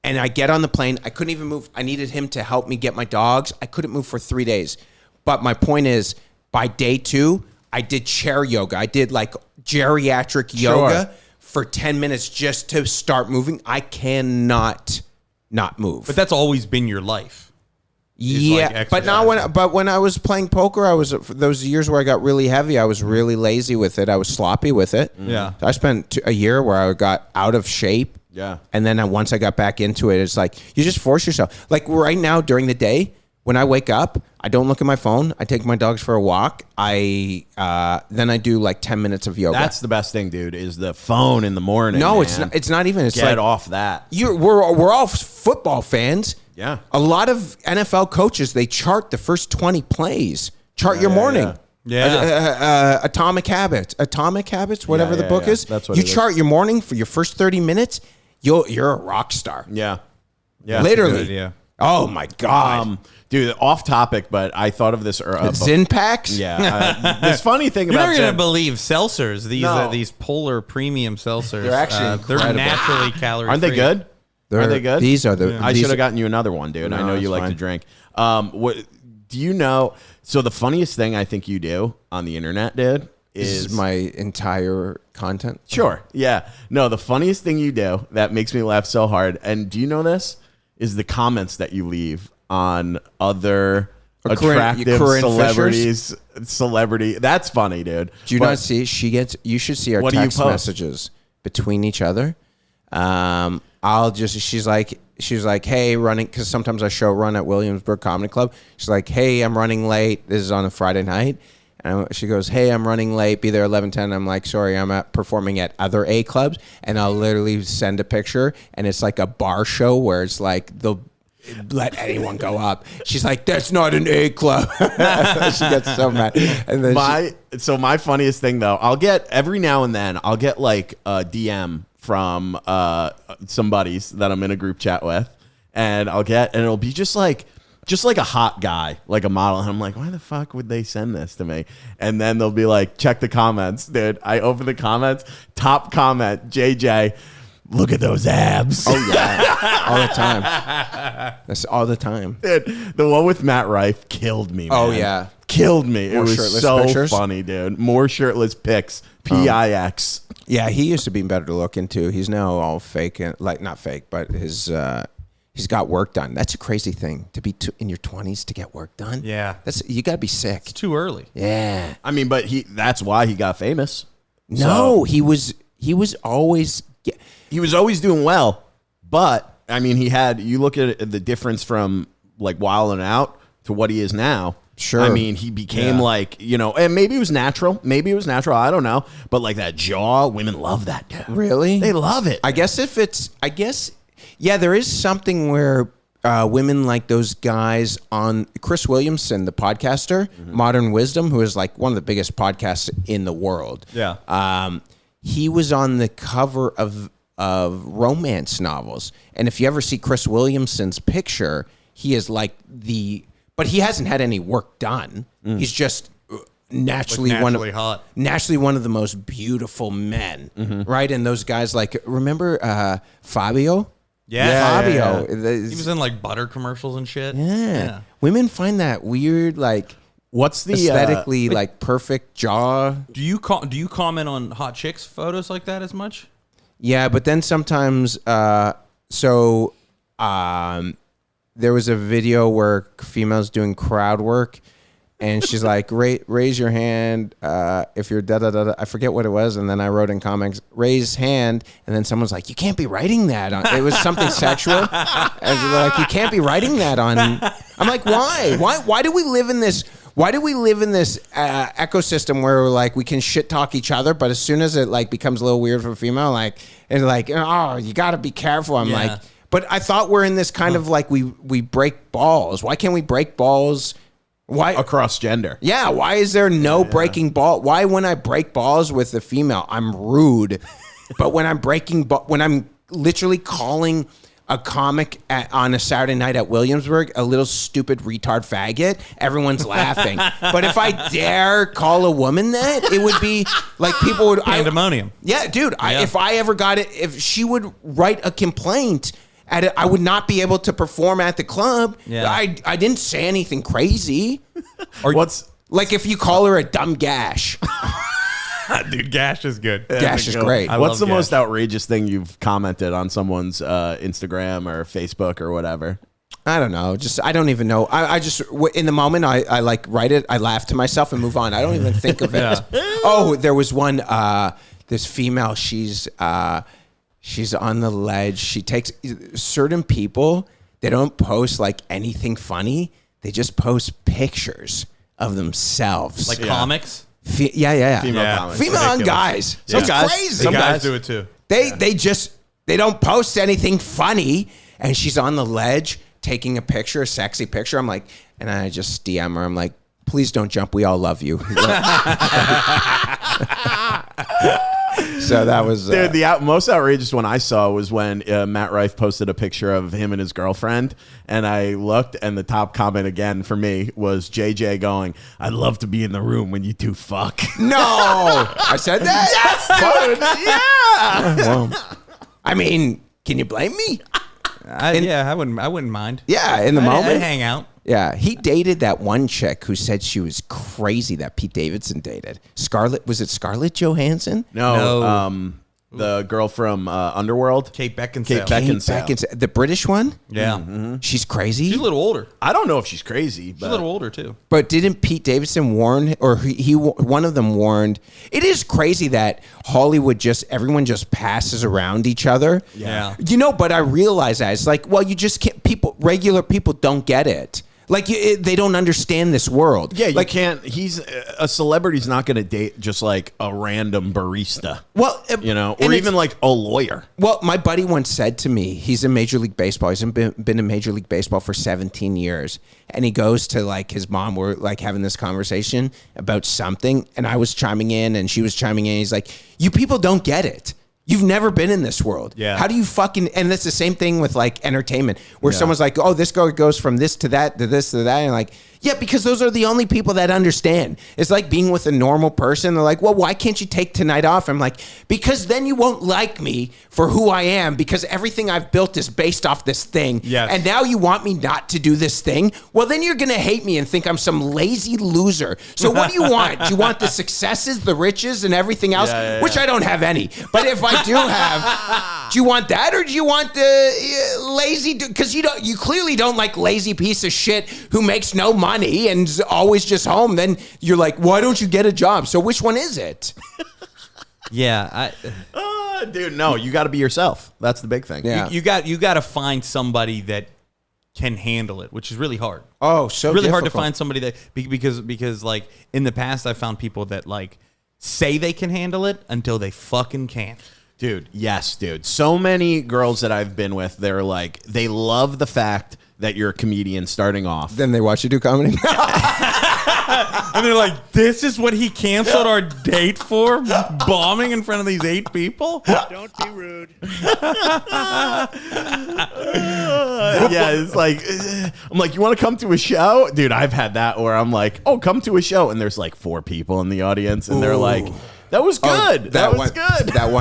And I get on the plane. I couldn't even move. I needed him to help me get my dogs. I couldn't move for 3 days. But my point is, by day 2, I did chair yoga. I did like geriatric yoga for 10 minutes just to start moving. I cannot not move. But that's always been your life. Yeah, like but not when I was playing poker, I was those years where I got really heavy. I was really lazy with it. I was sloppy with it. Yeah. I spent a year where I got out of shape. Yeah. And then once I got back into it, it's like you just force yourself. Like right now during the day, when I wake up, I don't look at my phone. I take my dogs for a walk. Then I do like 10 minutes of yoga. That's the best thing, dude, is the phone in the morning. No, man. it's not even. It's Get like off that. we're all football fans. Yeah. A lot of NFL coaches, they chart the first 20 plays. Chart your morning. Yeah. Atomic Habits, whatever the book is. That's what you it is. chart your morning for your first 30 minutes. You're a rock star. Yeah. Yeah. Literally. Yeah. Oh my God. Dude, off topic, but I thought of this. Zin packs? Yeah. This funny thing You're about never gonna Zin. believe seltzers. These No. these Polar Premium seltzers. They're actually they're incredible. naturally calorie. Aren't they free. good? Are they good? These are the. I these should have are- gotten you another one, dude. I No, know you it's like fine. to drink. What do you know? So the funniest thing I think you do on the internet, dude, This is my entire content. sure. Yeah. No, the funniest thing you do that makes me laugh so hard. And do you know this? Is the comments that you leave on other attractive Corinne celebrities. Celebrity. That's funny, dude. Do you But- not see? She gets. You should see our What do you text post? messages between each other. I'll just. She's like, hey, running, because sometimes I run at Williamsburg Comedy Club. She's like, hey, I'm running late. This is on a Friday night. And she goes, hey, I'm running late. Be there 11:10. I'm like, sorry, I'm performing at other A clubs. And I'll literally send a picture, and it's like a bar show where it's like they'll let anyone go up. She's like, that's not an A club. She gets so mad. And then my funniest thing though, I'll get every now and then I'll get like a DM from some buddies that I'm in a group chat with, and it'll be just like a hot guy, like a model, and I'm like, why the fuck would they send this to me? And then they'll be like, check the comments, dude. I open the comments, top comment, JJ, look at those abs. oh yeah, all the time. That's all the time. Dude, the one with Matt Rife killed me, man. Oh, yeah. Killed me. More it was shirtless so pictures? funny, dude. More shirtless pics. PIX. Yeah, he used to be better to look into. He's now all fake, and like not fake, but he's got work done. That's a crazy thing to be in your 20s to get work done. Yeah. You got to be sick. Too early. Yeah. I mean, but that's why he got famous. No, he was always. He was always doing well, but I mean, you look at the difference from like Wild 'N Out to what he is now. Sure. I mean, he became like, and maybe it was natural. I don't know. But like that jaw, women love that dude. Really? They love it. I guess yeah, there is something where women like those guys on Chris Williamson, the podcaster, Modern Wisdom, who is like one of the biggest podcasts in the world. Yeah. He was on the cover of romance novels. And if you ever see Chris Williamson's picture, he is like but he hasn't had any work done. He's just naturally hot. Naturally one of the most beautiful men, right? And those guys like, remember Fabio? Yeah. Fabio. He was in like butter commercials and shit. Yeah. Women find that weird, like, What's the aesthetically like perfect jaw. Do you comment on hot chicks photos like that as much? Yeah, but then sometimes, there was a video where females doing crowd work, and she's like, raise your hand if you're da-da-da-da. I forget what it was, and then I wrote in comments, raise hand, and then someone's like, you can't be writing that on. It was something sexual. And they're like, you can't be writing that on. I'm like, why? Why do we live in this... Why do we live in this ecosystem where like we can shit talk each other, but as soon as it like becomes a little weird for a female, like it's like, oh, you got to be careful. I'm like, but I thought we're in this kind of like we break balls. Why can't we break balls? Why across gender? Yeah, why is there no breaking ball? Why when I break balls with a female, I'm rude, but when I'm when I'm literally calling a comic on a Saturday night at Williamsburg, a little stupid retard faggot, everyone's laughing. But if I dare call a woman that, it would be like people would... Pandemonium. Yeah, dude. If I ever got it, if she would write a complaint at it, I would not be able to perform at the club. Yeah. I didn't say anything crazy. What's... Like if you call her a dumb gash. Dude, Gash is good. Gash is great. What's the love most Gash. outrageous thing you've commented on someone's Instagram or Facebook or whatever? I don't know. I don't even know. I just, in the moment, I like write it. I laugh to myself and move on. I don't even think of it. Oh, there was one, this female, she's on the ledge. She takes certain people, they don't post like anything funny. They just post pictures of themselves. Like comics? Yeah. Female comments. Female on guys. So it's guys- crazy. Some guys do it too. They don't post anything funny, and she's on the ledge taking a sexy picture. I'm like, and I just DM her. I'm like, please don't jump. We all love you. So that was Dude, the most outrageous one I saw was when Matt Rife posted a picture of him and his girlfriend, and I looked, and the top comment again for me was JJ going, "I'd love to be in the room when you two fuck." no. I said that. Yes, dude. Yeah. Well, I mean, can you blame me? I wouldn't mind. Yeah, in the moment. I'd hang out. Yeah, he dated that one chick who said she was crazy that Pete Davidson dated. Was it Scarlett Johansson? No. The girl from Underworld. Kate Beckinsale. Kate Beckinsale. The British one? Yeah. She's crazy. She's a little older. I don't know if she's crazy, She's but a little older, too. But didn't Pete Davidson warn, or one of them warned? It is crazy that Hollywood everyone just passes around each other. Yeah. You know, but I realize that it's like, well, you just can't. Regular people don't get it. Like they don't understand this world. Yeah, you like, can't. He's a celebrity's not going to date just like a random barista. Well, or even like a lawyer. Well, my buddy once said to me, he's in Major League Baseball. He's been in Major League Baseball for 17 years. And he goes to like his mom. We're like having this conversation about something. And I was chiming in and she was chiming in. He's like, you people don't get it. You've never been in this world. Yeah. How do you and that's the same thing with like entertainment where someone's like, oh, this girl goes from this to that to this to that. And like, yeah, because those are the only people that understand. It's like being with a normal person. They're like, well, why can't you take tonight off? I'm like, because then you won't like me for who I am because everything I've built is based off this thing. Yes. And now you want me not to do this thing? Well, then you're going to hate me and think I'm some lazy loser. So what do you want? Do you want the successes, the riches, and everything else? Which I don't have any. But if I do have, do you want that or do you want the lazy? Because you clearly don't like lazy piece of shit who makes no money and is always just home. Then you're like, why don't you get a job? So which one is it? Yeah. Dude, no, you got to be yourself. That's the big thing. Yeah. You got to find somebody that can handle it, which is really hard. Oh, so really hard to difficult. find somebody that because like in the past I found people that like say they can handle it until they fucking can't. Dude, yes, dude. So many girls that I've been with, they're like, they love the fact that you're a comedian starting off. Then they watch you do comedy. And they're like, this is what he canceled our date for? Bombing in front of these 8 people? Don't be rude. Yeah, it's like, I'm like, you want to come to a show? Dude, I've had that where I'm like, oh, come to a show. And there's like 4 people in the audience. And they're like, that was good. That was good. That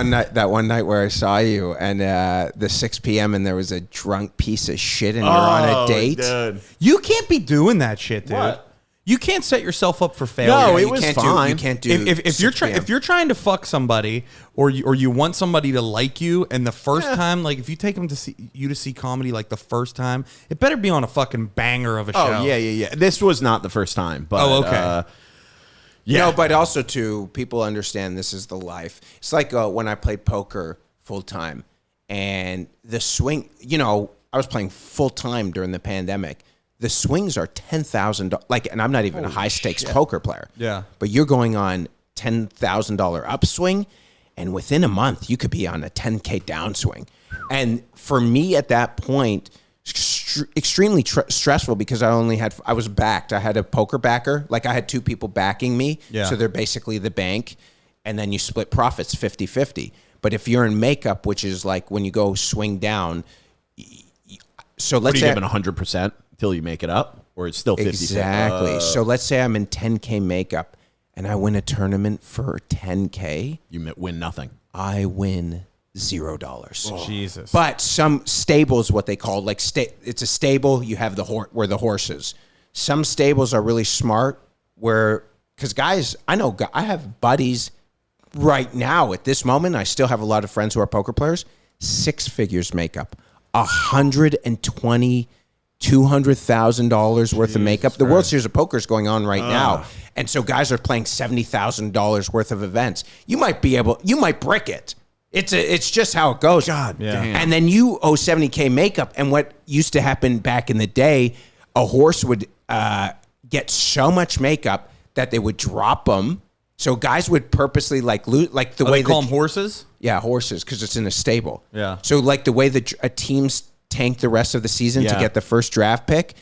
one night where I saw you and the 6 p.m. and there was a drunk piece of shit and you're on a date. Dude. You can't be doing that shit, dude. What? You can't set yourself up for failure. No, it You was can't fine. You can't do. If you're 6 p.m. if you're trying to fuck somebody or you want somebody to like you, and the first time, like if you take them to see comedy like the first time, it better be on a fucking banger of a show. Oh, yeah. This was not the first time. But, Oh, okay. Yeah. No, but also too, people understand this is the life. It's like when I played poker full time, and the swing. I was playing full time during the pandemic. The swings are $10,000. Like, and I'm not even a high stakes poker player. Yeah. But you're going on $10,000 upswing, and within a month you could be on a $10K downswing. And for me at that point, extremely stressful because I was backed. I had a poker backer. Like I had 2 people backing me. Yeah. So they're basically the bank. And then you split profits 50-50. But if you're in makeup, which is like when you go swing down, so let's What are say you giving 100% till you make it up? Or it's still 50-50? exactly. So let's say I'm in 10K makeup and I win a tournament for 10K. You win nothing. I win $0. Jesus. But some stables, what they call it's a stable. You have where the horses. Some stables are really smart because guys, I have buddies right now at this moment. I still have a lot of friends who are poker players. 6 figures makeup, $120,000, $200,000 worth of makeup. The World Series of Poker is going on right now, and so guys are playing $70,000 worth of events. You might brick it. It's just how it goes. God damn. And then you owe 70K makeup. And what used to happen back in the day, a horse would get so much makeup that they would drop them. So guys would purposely lose, like the way they call them horses. Yeah, horses, because it's in a stable. Yeah. So like the way that a team's tank the rest of the season to Yeah. get the first draft pick,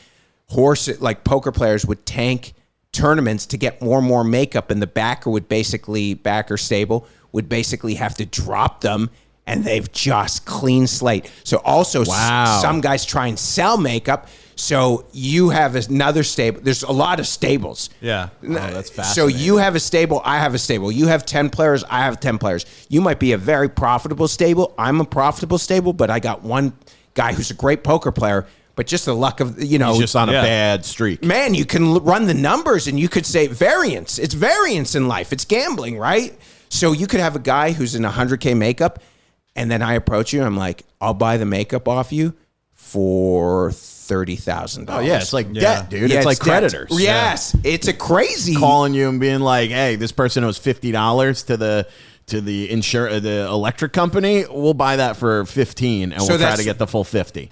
poker players would tank tournaments to get more and more makeup, and the backer stable would basically have to drop them, and they've just clean slate. So also some guys try and sell makeup. So you have another stable. There's a lot of stables. Yeah. Oh, that's So fascinating. you have a stable, I have a stable. You have 10 players, I have 10 players. You might be a very profitable stable. I'm a profitable stable, but I got one guy who's a great poker player, but just the luck of, He's just on a bad streak. man, you can run the numbers and you could say variance. It's variance in life. It's gambling, right? So you could have a guy who's in 100K makeup, and then I approach you and I'm like, I'll buy the makeup off you for $30,000. Oh yeah, it's like debt, dude. Yeah, it's like debt. creditors. Yes, it's a crazy Calling you and being like, "Hey, this person owes $50 to the electric company. We'll buy that for 15, and we'll try that's- to get the full 50."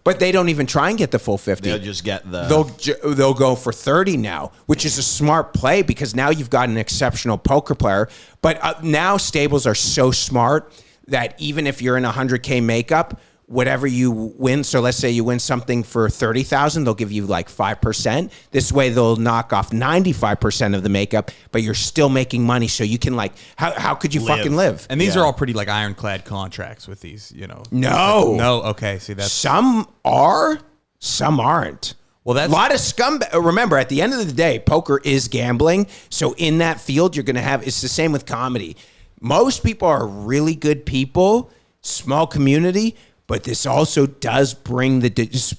But they don't even try and get the full 50. They'll just get the. They'll go for 30 now, which is a smart play because now you've got an exceptional poker player. But now stables are so smart that even if you're in 100K makeup, whatever you win, so let's say you win something for 30,000, they'll give you like 5%. This way they'll knock off 95% of the makeup, but you're still making money. So you can like, how could you fucking live? And these are all pretty like ironclad contracts with these, No. No. Okay. See, that's Some are, some aren't. Well, that's a lot of scumbag. Remember, at the end of the day, poker is gambling. So in that field, you're going to have, it's the same with comedy. Most people are really good people, small community, but this also does bring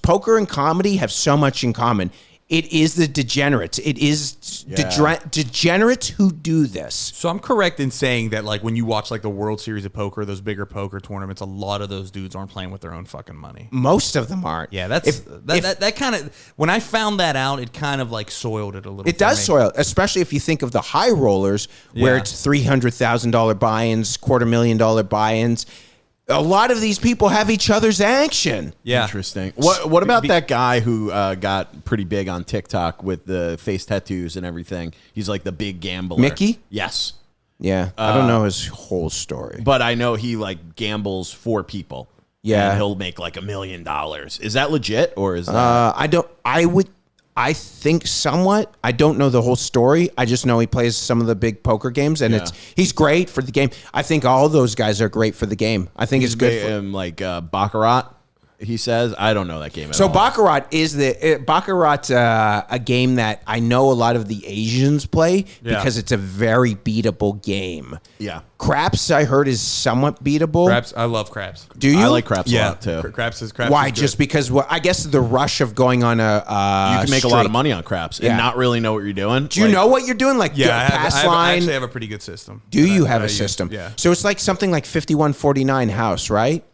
poker and comedy have so much in common. It is the degenerates. It is degenerates who do this. So I'm correct in saying that, like, when you watch like the World Series of Poker, those bigger poker tournaments, a lot of those dudes aren't playing with their own fucking money. Most of them aren't. Yeah, that kind of, when I found that out, it kind of like soiled it a little. It does soil, especially if you think of the high rollers where it's $300,000 buy-ins, $250,000 buy-ins. A lot of these people have each other's action. Yeah. Interesting. What about that guy who got pretty big on TikTok with the face tattoos and everything? He's like the big gambler. Mickey? Yes. Yeah. I don't know his whole story. But I know he like gambles for people. Yeah. And he'll make like $1 million. Is that legit or is that? I think somewhat. I don't know the whole story. I just know he plays some of the big poker games, and he's great for the game. I think all those guys are great for the game. I think it's good for him. Like Baccarat, he says. I don't know that game at So all. Baccarat is Baccarat's a game that I know a lot of the Asians play because it's a very beatable game. Yeah. Craps, I heard, is somewhat beatable. Craps, I love craps. Do you? I like craps a lot too. Craps is Why? is good. Just because? I guess the rush of going on a You can make a lot of money on craps and not really know what you're doing. Do you know what you're doing? Like pass I line. actually have a pretty good system. Do you have a system? Yeah. So it's like something like 5149 house, right?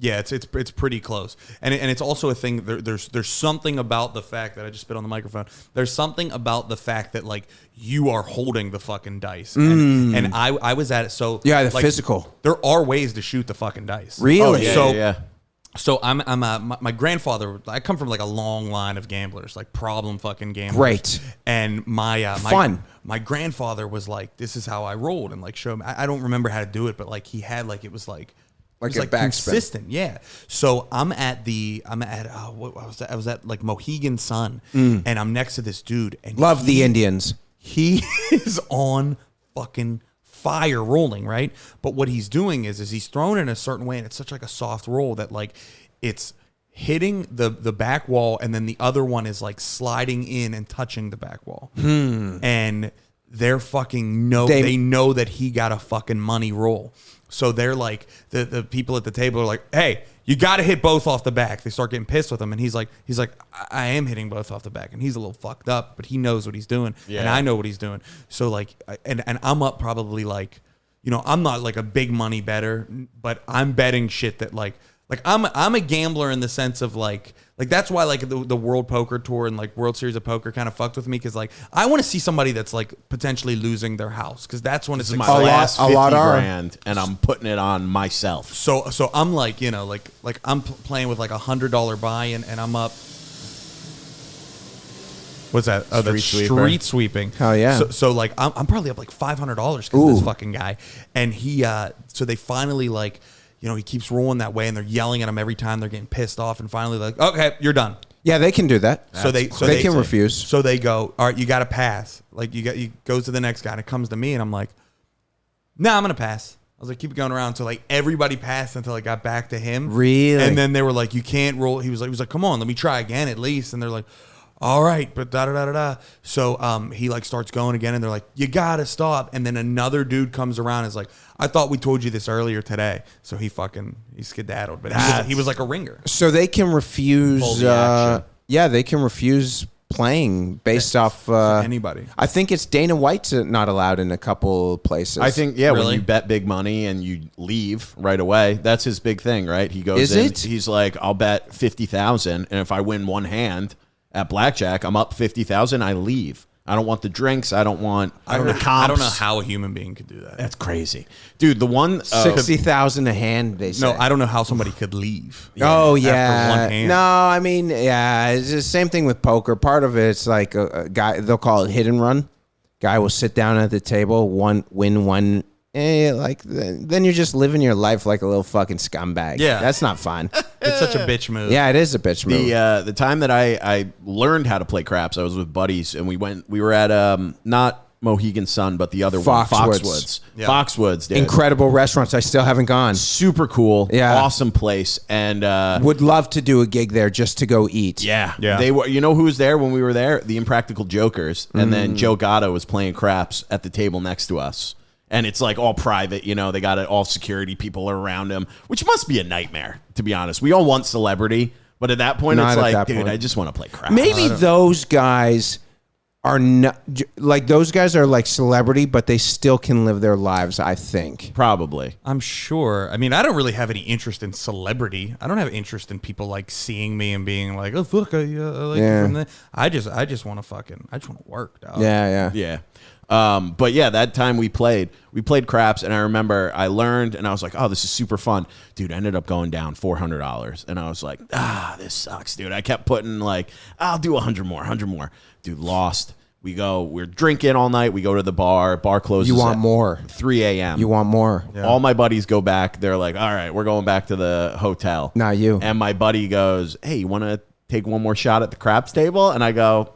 Yeah, it's pretty close, and it's also a thing. There's something about the fact that I just spit on the microphone. There's something about the fact that like you are holding the fucking dice, and I was at it. So Yeah, the like, physical. There are ways to shoot the fucking dice. Really? So I'm my grandfather. I come from like a long line of gamblers, like problem fucking gamblers. Great. And my Fun. My grandfather was like, "This is how I rolled," and like show me. I don't remember how to do it, but like he had like it was like. Like It was a backspin. consistent, yeah. So I was at like Mohegan Sun, and I'm next to this dude, and Love the Indians. he is on fucking fire rolling, right? But what he's doing is he's thrown in a certain way, and it's such like a soft roll that like it's hitting the back wall, and then the other one is like sliding in and touching the back wall, and they're fucking they know that he got a fucking money roll. So they're like, the people at the table are like, hey, you got to hit both off the back. They start getting pissed with him. And he's like, I am hitting both off the back. And he's a little fucked up, but he knows what he's doing. Yeah. And I know what he's doing. So like, and I'm up probably like, I'm not like a big money bettor, but I'm betting shit that like I'm a gambler in the sense of like that's why like the World Poker Tour and like World Series of Poker kind of fucked with me because like I want to see somebody that's like potentially losing their house because that's when it's My exciting. last 50 grand and I'm putting it on myself. So I'm like like I'm playing with like $100 buy-in and I'm up. What's that? Oh, that's street sweeping. Hell yeah. So like I'm probably up like $500 because of this fucking guy, and he so they finally like. He keeps rolling that way, and they're yelling at him every time. They're getting pissed off, and finally, like, okay, you're done. Yeah, they can do that. So they can refuse. So they go, all right, you got to pass. Like you goes to the next guy, and it comes to me, and I'm like, No, I'm gonna pass. I was like, keep it going around. So like everybody passed until I got back to him. Really? And then they were like, you can't roll. He was like, come on, let me try again at least. And they're like, all right, but da da da da da. So he like starts going again, and they're like, you gotta stop. And then another dude comes around and is like, I thought we told you this earlier today. So he skedaddled, but he was like a ringer. So they can refuse. Hold the action. Yeah, they can refuse playing based off anybody. I think it's Dana White's not allowed in a couple places. I think, yeah, when Really? you bet big money and you leave right away, that's his big thing, right? He goes Is in, it? he's like, I'll bet 50,000, and if I win one hand at blackjack, I'm up 50,000, I leave. I don't want the drinks. I don't want the comps. I don't know how a human being could do that. That's crazy. Dude, the one... 60,000 a hand. They say. No, I don't know how somebody could leave. Oh after yeah. one hand. No, I mean, yeah, it's the same thing with poker. Part of it's like a guy, they'll call it hit and run. Guy will sit down at the table, win one. Then you're just living your life like a little fucking scumbag. Yeah. That's not fun. It's such a bitch move. Yeah, it is a bitch move. The time that I learned how to play craps, I was with buddies, and we were at not Mohegan Sun, but the other one, Foxwoods. Yeah. Foxwoods, dude. Incredible restaurants. I still haven't gone. Super cool. Yeah. Awesome place. And Would love to do a gig there just to go eat. yeah. Yeah. They were, you know who was there when we were there? The Impractical Jokers. And then Joe Gatto was playing craps at the table next to us. And it's like all private, you know, they got it, all security people are around him, which must be a nightmare, to be honest. We all want celebrity, but at that point, Not it's at like, that dude, point. I just want to play craps. Maybe those guys are not like those guys are like celebrity, but they still can live their lives, I think. Probably. I'm sure. I mean, I don't really have any interest in celebrity. I don't have interest in people like seeing me and being like, "Oh fuck, I like you from there." I just want to work, dog. Yeah. Yeah. But yeah, that time we played craps, and I remember I learned, and I was like, oh, this is super fun. Dude, I ended up going down $400, and I was like, this sucks, dude. I kept putting like, I'll do 100 more. Dude, lost. We're drinking all night. We go to the bar closes You want at more. 3 a.m. You want more. Yeah. All my buddies go back. They're like, all right, we're going back to the hotel. Not you. And my buddy goes, hey, you want to take one more shot at the craps table? And I go,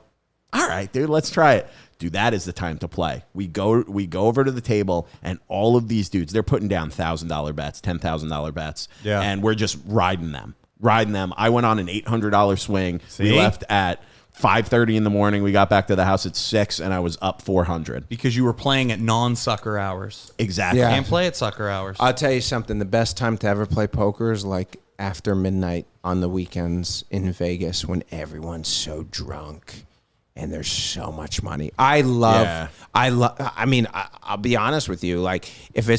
all right, dude, let's try it. Dude, that is the time to play. We go over to the table, and all of these dudes, they're putting down $1,000 bets, $10,000 bets, and we're just riding them. I went on an $800 swing. See? We left at 5:30 in the morning. We got back to the house at 6, and I was up 400. Because you were playing at non-sucker hours. Exactly. Yeah. Can't play at sucker hours. I'll tell you something. The best time to ever play poker is like after midnight on the weekends in Vegas when everyone's so drunk and there's so much money. I mean, I'll be honest with you. Like if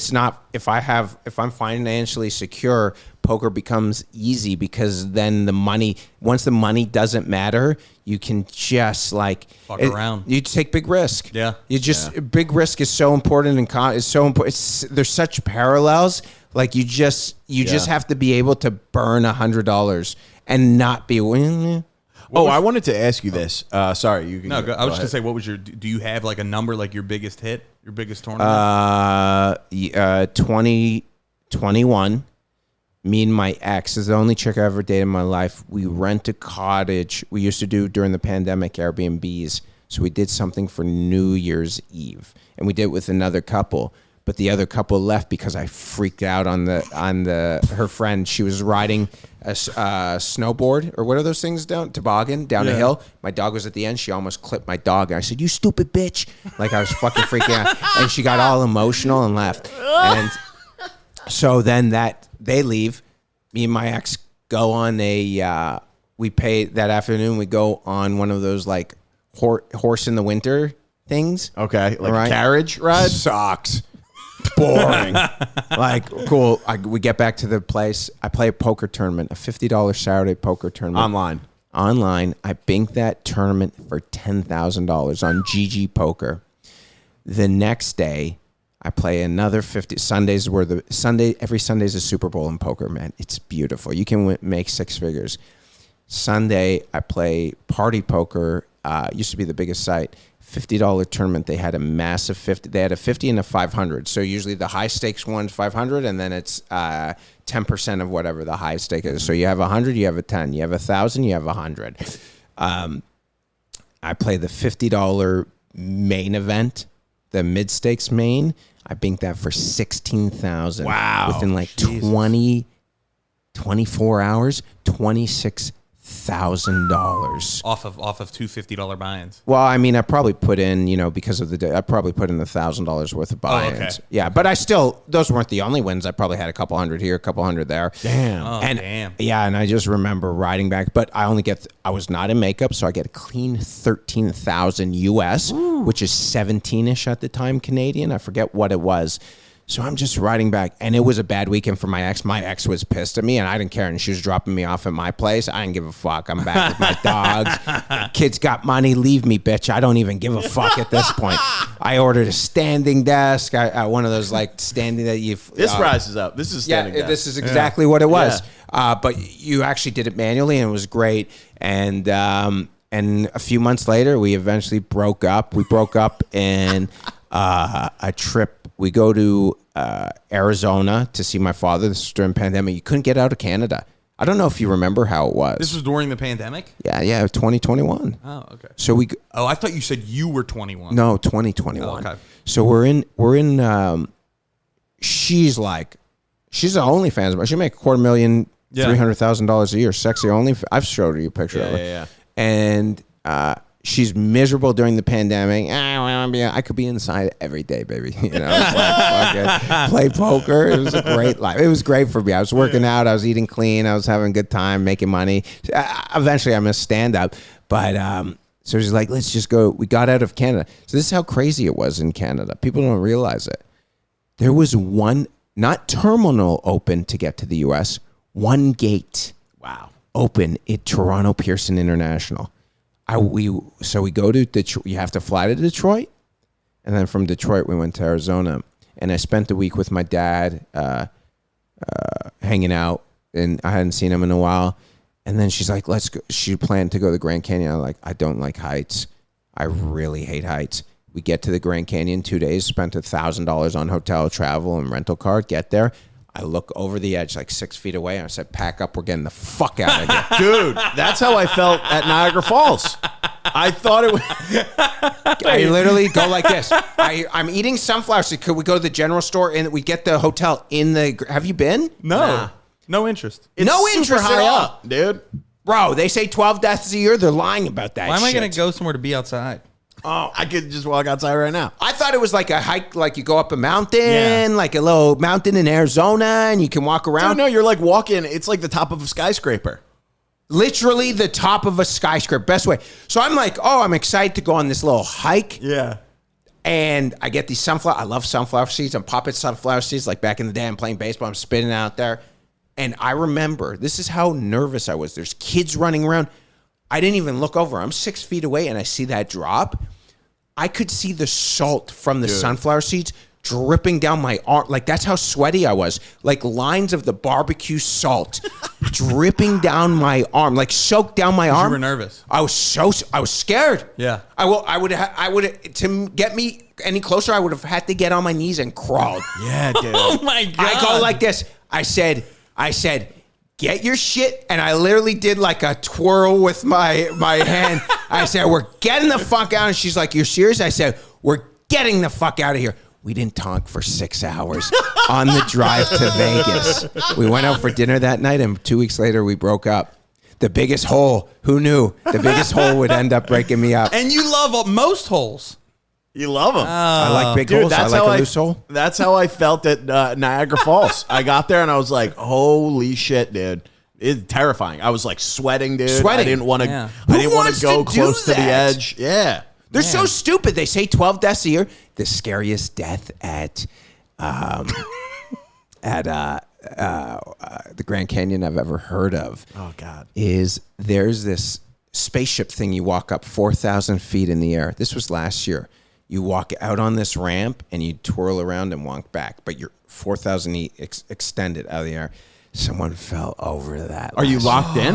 I'm financially secure, poker becomes easy because then once the money doesn't matter, you can just like Fuck around. You take big risk. Yeah. Big risk is so important and is so important. There's such parallels. Like you just have to be able to burn $100 and not be winning. I wanted to ask you this. Sorry, you can. No, go I was just ahead. gonna say, what was do you have like a number, like your biggest hit, your biggest tournament? 2021. Me and my ex is the only chick I ever dated in my life. We rent a cottage. We used to do during the pandemic Airbnbs. So we did something for New Year's Eve, and we did it with another couple. But the other couple left because I freaked out on her friend. She was riding a snowboard, or what are those things toboggan down a hill. My dog was at the end. She almost clipped my dog. And I said, "You stupid bitch!" Like I was fucking freaking out, and she got all emotional and left. And so then they leave. Me and my ex go on we pay that afternoon. We go on one of those like horse in the winter things. Okay, like Right. a carriage ride. Sucks. Boring. Like, cool. We get back to the place. I play a poker tournament, a $50 Saturday poker tournament. Online. I binked that tournament for $10,000 on GG Poker. The next day, I play another 50. Sundays were every Sunday is a Super Bowl in poker, man. It's beautiful. You can make six figures. Sunday, I play party poker. Used to be the biggest site. $50 tournament. They had a massive 50. They had a 50 and a 500. So usually the high stakes one's 500, and then it's 10% of whatever the high stake is. So you have 100, you have a 10, you have 1,000, you have 100. I play the $50 main event, the mid stakes main. I binked that for $16,000. Wow. Within like Jesus. 24 hours, $26,000. Off of two $50 buy-ins. Well, I mean, I probably put in, because of the day, I probably put in $1,000 worth of buy-ins. okay. Yeah, but those weren't the only wins. I probably had a couple hundred here, a couple hundred there. Damn. Oh, And damn. yeah, and I just remember riding back, but I was not in makeup, so I get a clean 13,000 US, which is 17-ish at the time Canadian. I forget what it was. So I'm just riding back, and it was a bad weekend for my ex. My ex was pissed at me, and I didn't care, and she was dropping me off at my place. I didn't give a fuck. I'm back with my dogs. Kids got money. Leave me, bitch. I don't even give a fuck at this point. I ordered a standing desk. One of those, like, standing that you... This rises up. This is standing desk. This is exactly what it was. But you actually did it manually, and it was great. And a few months later, we eventually broke up. We broke up in a trip. We go to Arizona to see my father. This was during the pandemic. You couldn't get out of Canada. I don't know if you remember how it was. This was during the pandemic? Yeah, 2021. Oh, okay. So I thought you said you were 21. No, 2021. Oh, okay. So we're in she's the OnlyFans, but she make $250,000, $300,000 a year. Sexy only. I've showed you a picture of her. Yeah. And she's miserable during the pandemic. I could be inside every day, baby. Play poker. It was a great life. It was great for me. I was working out. I was eating clean. I was having a good time, making money. Eventually, I missed stand-up. But so she's like, let's just go. We got out of Canada. So this is how crazy it was in Canada. People don't realize it. There was one, not terminal open to get to the U.S., one gate. Wow. Open at Toronto Pearson International. We go to Detroit. You have to fly to Detroit, and then from Detroit we went to Arizona. And I spent the week with my dad, hanging out, and I hadn't seen him in a while. And then she's like, "Let's go." She planned to go to the Grand Canyon. I'm like, I don't like heights. I really hate heights. We get to the Grand Canyon, 2 days, spent $1,000 on hotel, travel, and rental car. Get there. I look over the edge, like 6 feet away, and I said, pack up, we're getting the fuck out of here. Dude, that's how I felt at Niagara Falls. I thought it was... I literally go like this. I'm eating sunflower seeds. Could we go to the general store and we get the hotel in the... Have you been? No. Nah. No interest. It's No super interest high at all. up, dude. Bro, they say 12 deaths a year. They're lying about that Why am I shit. going to go somewhere to be outside? Oh, I could just walk outside right now. I thought it was like a hike, like you go up a mountain, Yeah. like a little mountain in Arizona, and you can walk around. Dude, no, you're like walking. It's like the top of a skyscraper. Literally the top of a skyscraper. Best way. So I'm like, I'm excited to go on this little hike. Yeah. And I get these sunflower. I love sunflower seeds. I'm popping sunflower seeds. Like back in the day, I'm playing baseball. I'm spitting out there. And I remember, this is how nervous I was. There's kids running around. I didn't even look over. I'm 6 feet away, and I see that drop. I could see the salt from the sunflower seeds dripping down my arm. Like, that's how sweaty I was. Like, lines of the barbecue salt dripping down my arm. Like, soaked down my arm. You were nervous. I was scared. Yeah. I would to get me any closer, I would have had to get on my knees and crawl. Yeah, dude. Oh, my God. I go like this. I said, get your shit. And I literally did like a twirl with my hand. I said, we're getting the fuck out. And she's like, you're serious? I said, we're getting the fuck out of here. We didn't talk for 6 hours on the drive to Vegas. We went out for dinner that night, and 2 weeks later, we broke up. The biggest hole. Who knew? The biggest hole would end up breaking me up. And you love most holes. You love them. I like big Dude, holes. I like a loose hole. That's how I felt at Niagara Falls. I got there and I was like, holy shit, dude. It's terrifying. I was like sweating, dude. Sweating. I didn't want to Yeah. I didn't Who want wants to go to do close to the that? edge. Yeah. They're so stupid. They say 12 deaths a year. The scariest death at the Grand Canyon I've ever heard of. Oh, God. Is there's this spaceship thing you walk up 4,000 feet in the air. This was last year. You walk out on this ramp and you twirl around and walk back, but you're 4,000 feet extended out of the air. Someone fell over that. Are you locked in?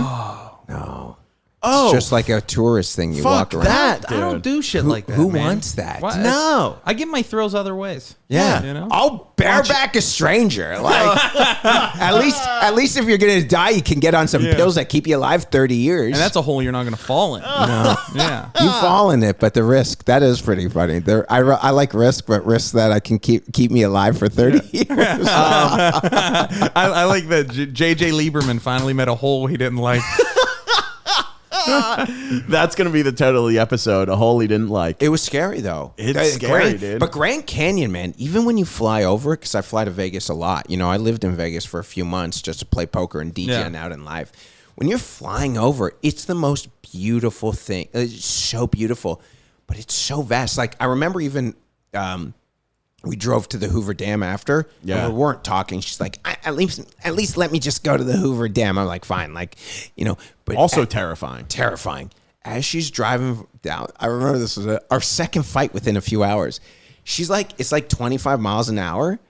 No. It's just like a tourist thing. You fuck walk around. that, dude. I don't do shit like that. Who man. wants that? Why- No. I get my thrills other ways. Yeah, You know? I'll bareback a stranger. Like at least if you're gonna die, you can get on some pills that keep you alive 30 years. And that's a hole you're not going to fall in. No. Yeah. you fall in it, but the risk that is pretty funny. I like risk, but risk that I can keep me alive for 30 years. I like that JJ Liberman finally met a hole he didn't like. That's going to be the title of the episode. A hole he didn't like. It was scary though. It's scary, dude. But Grand Canyon, man, even when you fly over it, because I fly to Vegas a lot. You know, I lived in Vegas for a few months just to play poker and DJ out in live. When you're flying over, it's the most beautiful thing. It's so beautiful, but it's so vast. Like I remember even we drove to the Hoover Dam after. Yeah. And we weren't talking. She's like, at least let me just go to the Hoover Dam. I'm like, fine. Like, you know, but Also terrifying. terrifying. As she's driving down, I remember this was our second fight within a few hours. She's like, it's like 25 miles an hour,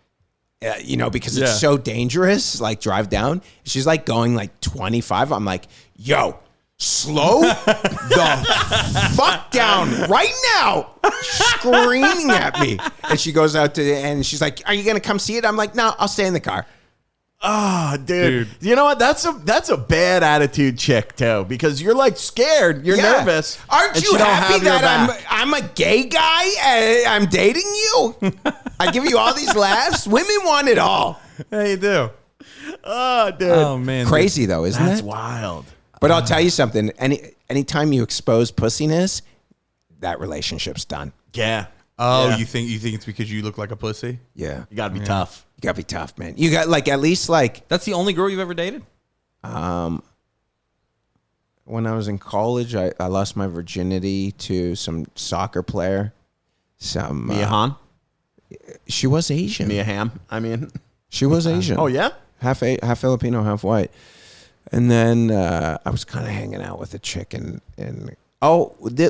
you know, because it's so dangerous. Like drive down. She's like going like 25. I'm like, yo, slow the fuck down right now, screaming at me. And she goes out and she's like, are you going to come see it? I'm like, no, I'll stay in the car. Oh, dude. You know what? That's a bad attitude chick too, because you're like scared, you're nervous. Aren't and you she don't happy have your that back. I'm a gay guy and I'm dating you? I give you all these laughs. Women want it all. Yeah, you do. Oh, dude. Oh, man. Crazy though, isn't That's it? wild. But I'll tell you something. Anytime you expose pussiness, that relationship's done. Yeah. Oh, Yeah. you think it's because you look like a pussy? Yeah. You got to be tough. You gotta be tough, man. You got like at least like That's the only girl you've ever dated? when I was in college, I lost my virginity to some soccer player. Some Mia Han? she was Asian. Mia Ham, I mean. She was Asian. Oh, yeah? half Filipino, half white. And then I was kind of hanging out with a chick and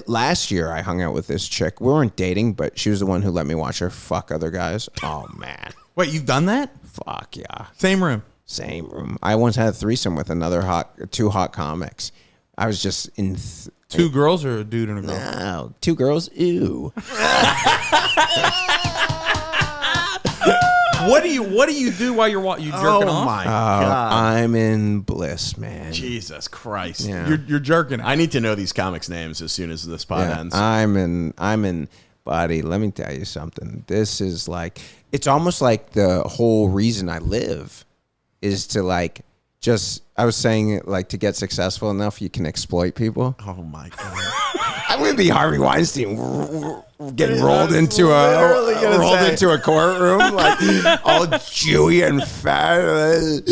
last year I hung out with this chick. We weren't dating, but she was the one who let me watch her fuck other guys. Oh man, Wait, you've done that? fuck yeah, Same room. same room. I once had a threesome with two hot comics. I was just in. Two girls or a dude and a girl? No, two girls. Ew. What do you do while you're jerking off? Oh, my God. I'm in bliss, man. Jesus Christ. Yeah. You're jerking. I need to know these comics' names as soon as this pod Yeah, ends. I'm in, buddy. Let me tell you something. This is like, it's almost like the whole reason I live is to like, I was saying like to get successful enough, you can exploit people. Oh, my God. I'm gonna be Harvey Weinstein, getting rolled into literally gonna say. a courtroom, like all Jewy and fat.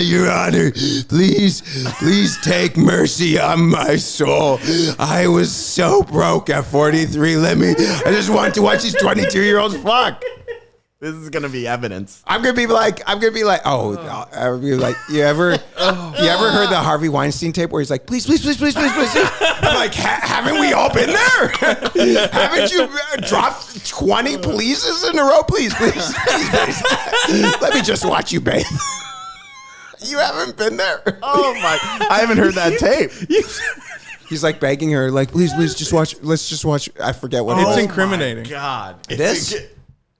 Your Honor, please take mercy on my soul. I was so broke at 43. I just want to watch these 22-year-olds fuck. This is going to be evidence. I'm gonna be like, I would be like, you ever heard the Harvey Weinstein tape where he's like, please. I'm like, haven't we all been there? Haven't you dropped 20 pleases in a row? Please. Let me just watch you bathe. You haven't been there. Oh, my. I haven't heard that tape. He's like begging her, like, please, just watch. Let's just watch. I forget what It's it was. incriminating. God.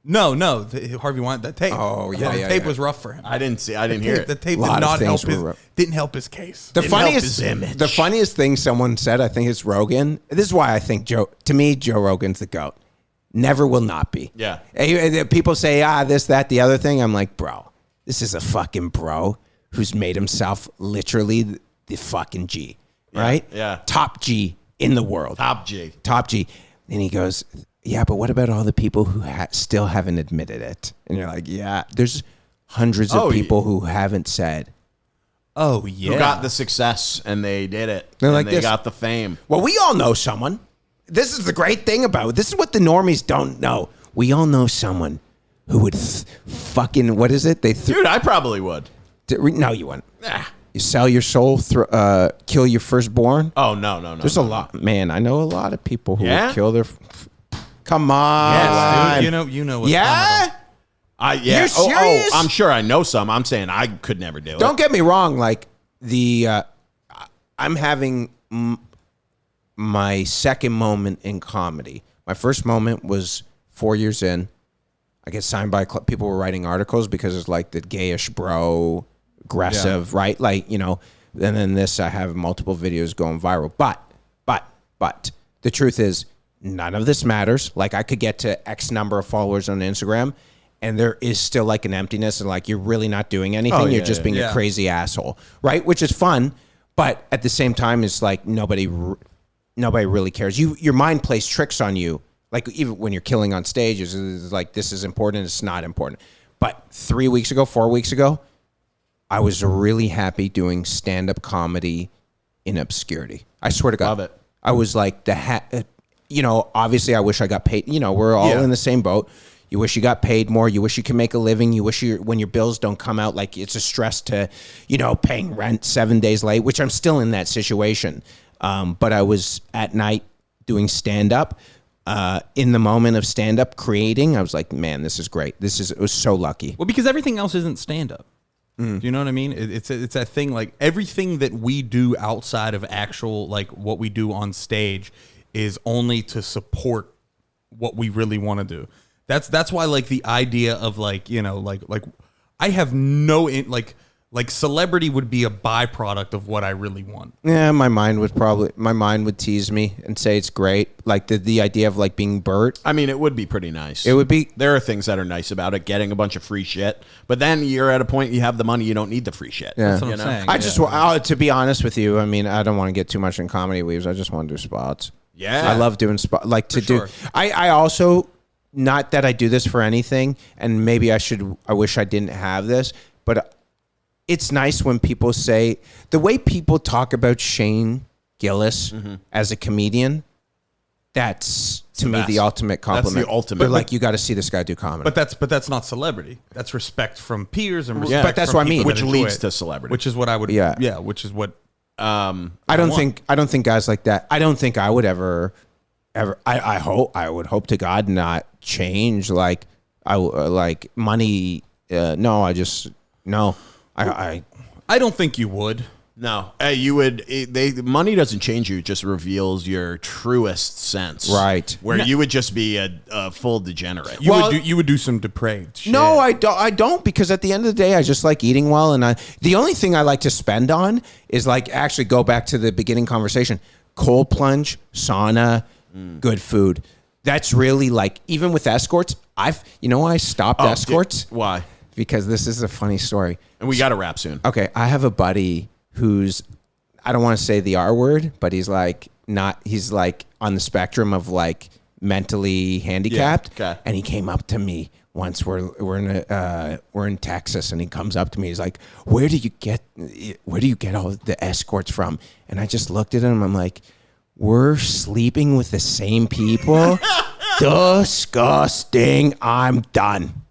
No, Harvey wanted that tape. Oh, yeah, The yeah, tape yeah. was rough for him. I didn't hear it. The tape Lot did of not things help were rough. didn't help his case. The Didn't help funniest, his image. the funniest thing someone said, I think it's Rogan. This is why I think Joe Rogan's the GOAT. Never will not be. Yeah. People say, this, that, the other thing. I'm like, bro, this is a fucking bro who's made himself literally the fucking G, right? Yeah. Top G in the world. Top G. And he goes, yeah, but what about all the people who still haven't admitted it? And you're like, yeah, there's hundreds of people who haven't said. Oh, yeah. Who got the success and they did it. They're and like they this. got the fame. Well, we all know someone. This is the great thing about it. This is what the normies don't know. We all know someone who would fucking, what is it? Dude, I probably would. No, you wouldn't. You sell your soul, kill your firstborn. Oh, no. There's a lot. Man, I know a lot of people who Yeah? would kill their... Come on. Yes, dude. You know what's Yeah? Yeah. You serious? I'm sure I know some. I'm saying I could never do it. Don't get me wrong. Like, I'm having my second moment in comedy. My first moment was 4 years in. I get signed by people were writing articles because it's like the gayish bro, aggressive, right? Like, you know, and then this, I have multiple videos going viral. But the truth is none of this matters. Like I could get to X number of followers on Instagram and there is still like an emptiness and like, you're really not doing anything. You're just being a crazy asshole, right? Which is fun. But at the same time, it's like nobody really cares. Your mind plays tricks on you. Like even when you're killing on stage, it's like, this is important. It's not important. But 4 weeks ago, I was really happy doing stand-up comedy in obscurity. I swear to God. Love it. I was like you know, obviously I wish I got paid. You know, we're all in the same boat. You wish you got paid more. You wish you could make a living. You wish when your bills don't come out, like it's a stress to, you know, paying rent 7 days late, which I'm still in that situation. But I was at night doing stand-up. In the moment of stand-up creating, I was like, man, this is great. It was so lucky. Well, because everything else isn't stand-up. Do you know what I mean? It's that thing, like everything that we do outside of actual, like what we do on stage is only to support what we really want to do. That's why, like, the idea of, like, you know, like I have like celebrity would be a byproduct of what I really want. Yeah, my mind would tease me and say it's great. Like the idea of like being Bert. I mean, it would be pretty nice. It would be. There are things that are nice about it, getting a bunch of free shit. But then you're at a point you have the money, you don't need the free shit. Yeah. That's what I'm saying. I just to be honest with you, I mean, I don't want to get too much in comedy weaves. I just want to do spots. Yeah. I love doing spots. Like to do. Sure. I also, not that I do this for anything, and maybe I wish I didn't have this, but it's nice when people say, the way people talk about Shane Gillis as a comedian, that's to me the ultimate compliment. That's the ultimate. They're like, you got to see this guy do comedy. But that's not celebrity. That's respect from peers and respect. But that's from what I mean. people Which that enjoy leads it. to celebrity. Which is what I would. Yeah. Which is what. I don't think guys like that. I don't think I would ever. I would hope to God not change. Like like money. No. I don't think you would. No, you would. Money doesn't change you; it just reveals your truest sense. Right. Where you would just be a full degenerate. You would do some depraved shit. No, I don't, because at the end of the day, I just like eating well, and the only thing I like to spend on is like actually go back to the beginning conversation: cold plunge, sauna, good food. That's really like, even with escorts, I stopped escorts. Why? Because this is a funny story. And we got to wrap soon. Okay, I have a buddy who's, I don't want to say the R word, but he's like on the spectrum of like mentally handicapped. Yeah, okay. And he came up to me once. We're in Texas, and he comes up to me. He's like, where do you get all the escorts from? And I just looked at him. I'm like, we're sleeping with the same people. Disgusting. I'm done.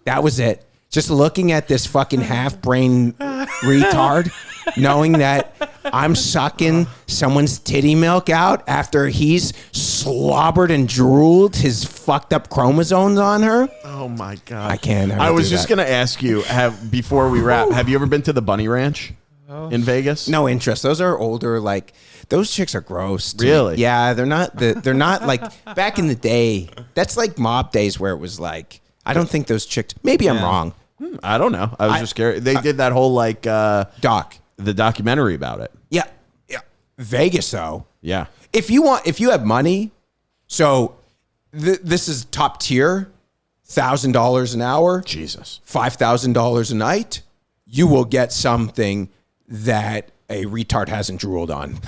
That was it. Just looking at this fucking half-brain retard, knowing that I'm sucking someone's titty milk out after he's slobbered and drooled his fucked up chromosomes on her. Oh my god! I can't. I was just gonna ask you, before we wrap, have you ever been to the Bunny Ranch in Vegas? No interest. Those are older. Like, those chicks are gross. Really? Yeah, they're not like back in the day. That's like mob days where it was like, I don't think those chicks. Maybe I'm wrong. I don't know. I was just curious. They did that whole like the documentary about it. Yeah. Vegas though. Yeah. If you have money, so this is top tier, $1,000 an hour, Jesus, $5,000 a night. You will get something that a retard hasn't drooled on.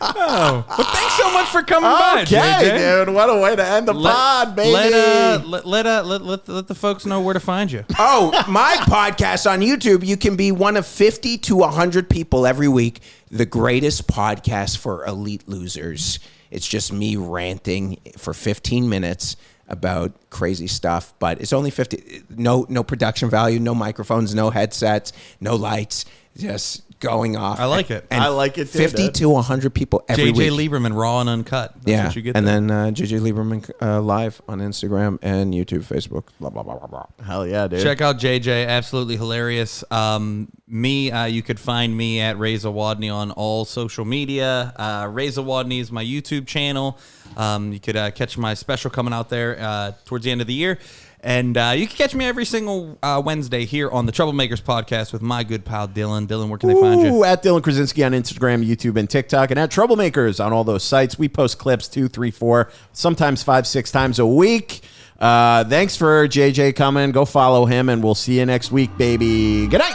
Well, thanks so much for coming by, Okay, JJ. dude. What a way to end the pod, baby. Let the folks know where to find you. Oh, my podcast on YouTube, you can be one of 50 to 100 people every week. The greatest podcast for elite losers. It's just me ranting for 15 minutes about crazy stuff, but it's only 50. No production value, no microphones, no headsets, no lights. Just going off. I like it. And I like it too, 50 dude. to 100 people every JJ week. Liberman, raw and uncut. That's what you get and there. then JJ Liberman live on Instagram and YouTube, Facebook, blah, blah, blah, blah, blah. Hell yeah, dude. Check out JJ, absolutely hilarious. You could find me at Ray Zawodni on all social media. Ray Zawodni is my YouTube channel. You could catch my special coming out there towards the end of the year. And you can catch me every single Wednesday here on the Troublemakers podcast with my good pal Dylan. Dylan, where can they find you? At Dylan Krasinski on Instagram, YouTube, and TikTok, and at Troublemakers on all those sites. We post clips 2, 3, 4, sometimes 5, 6 times a week. Thanks for JJ coming. Go follow him, and we'll see you next week, baby. Good night.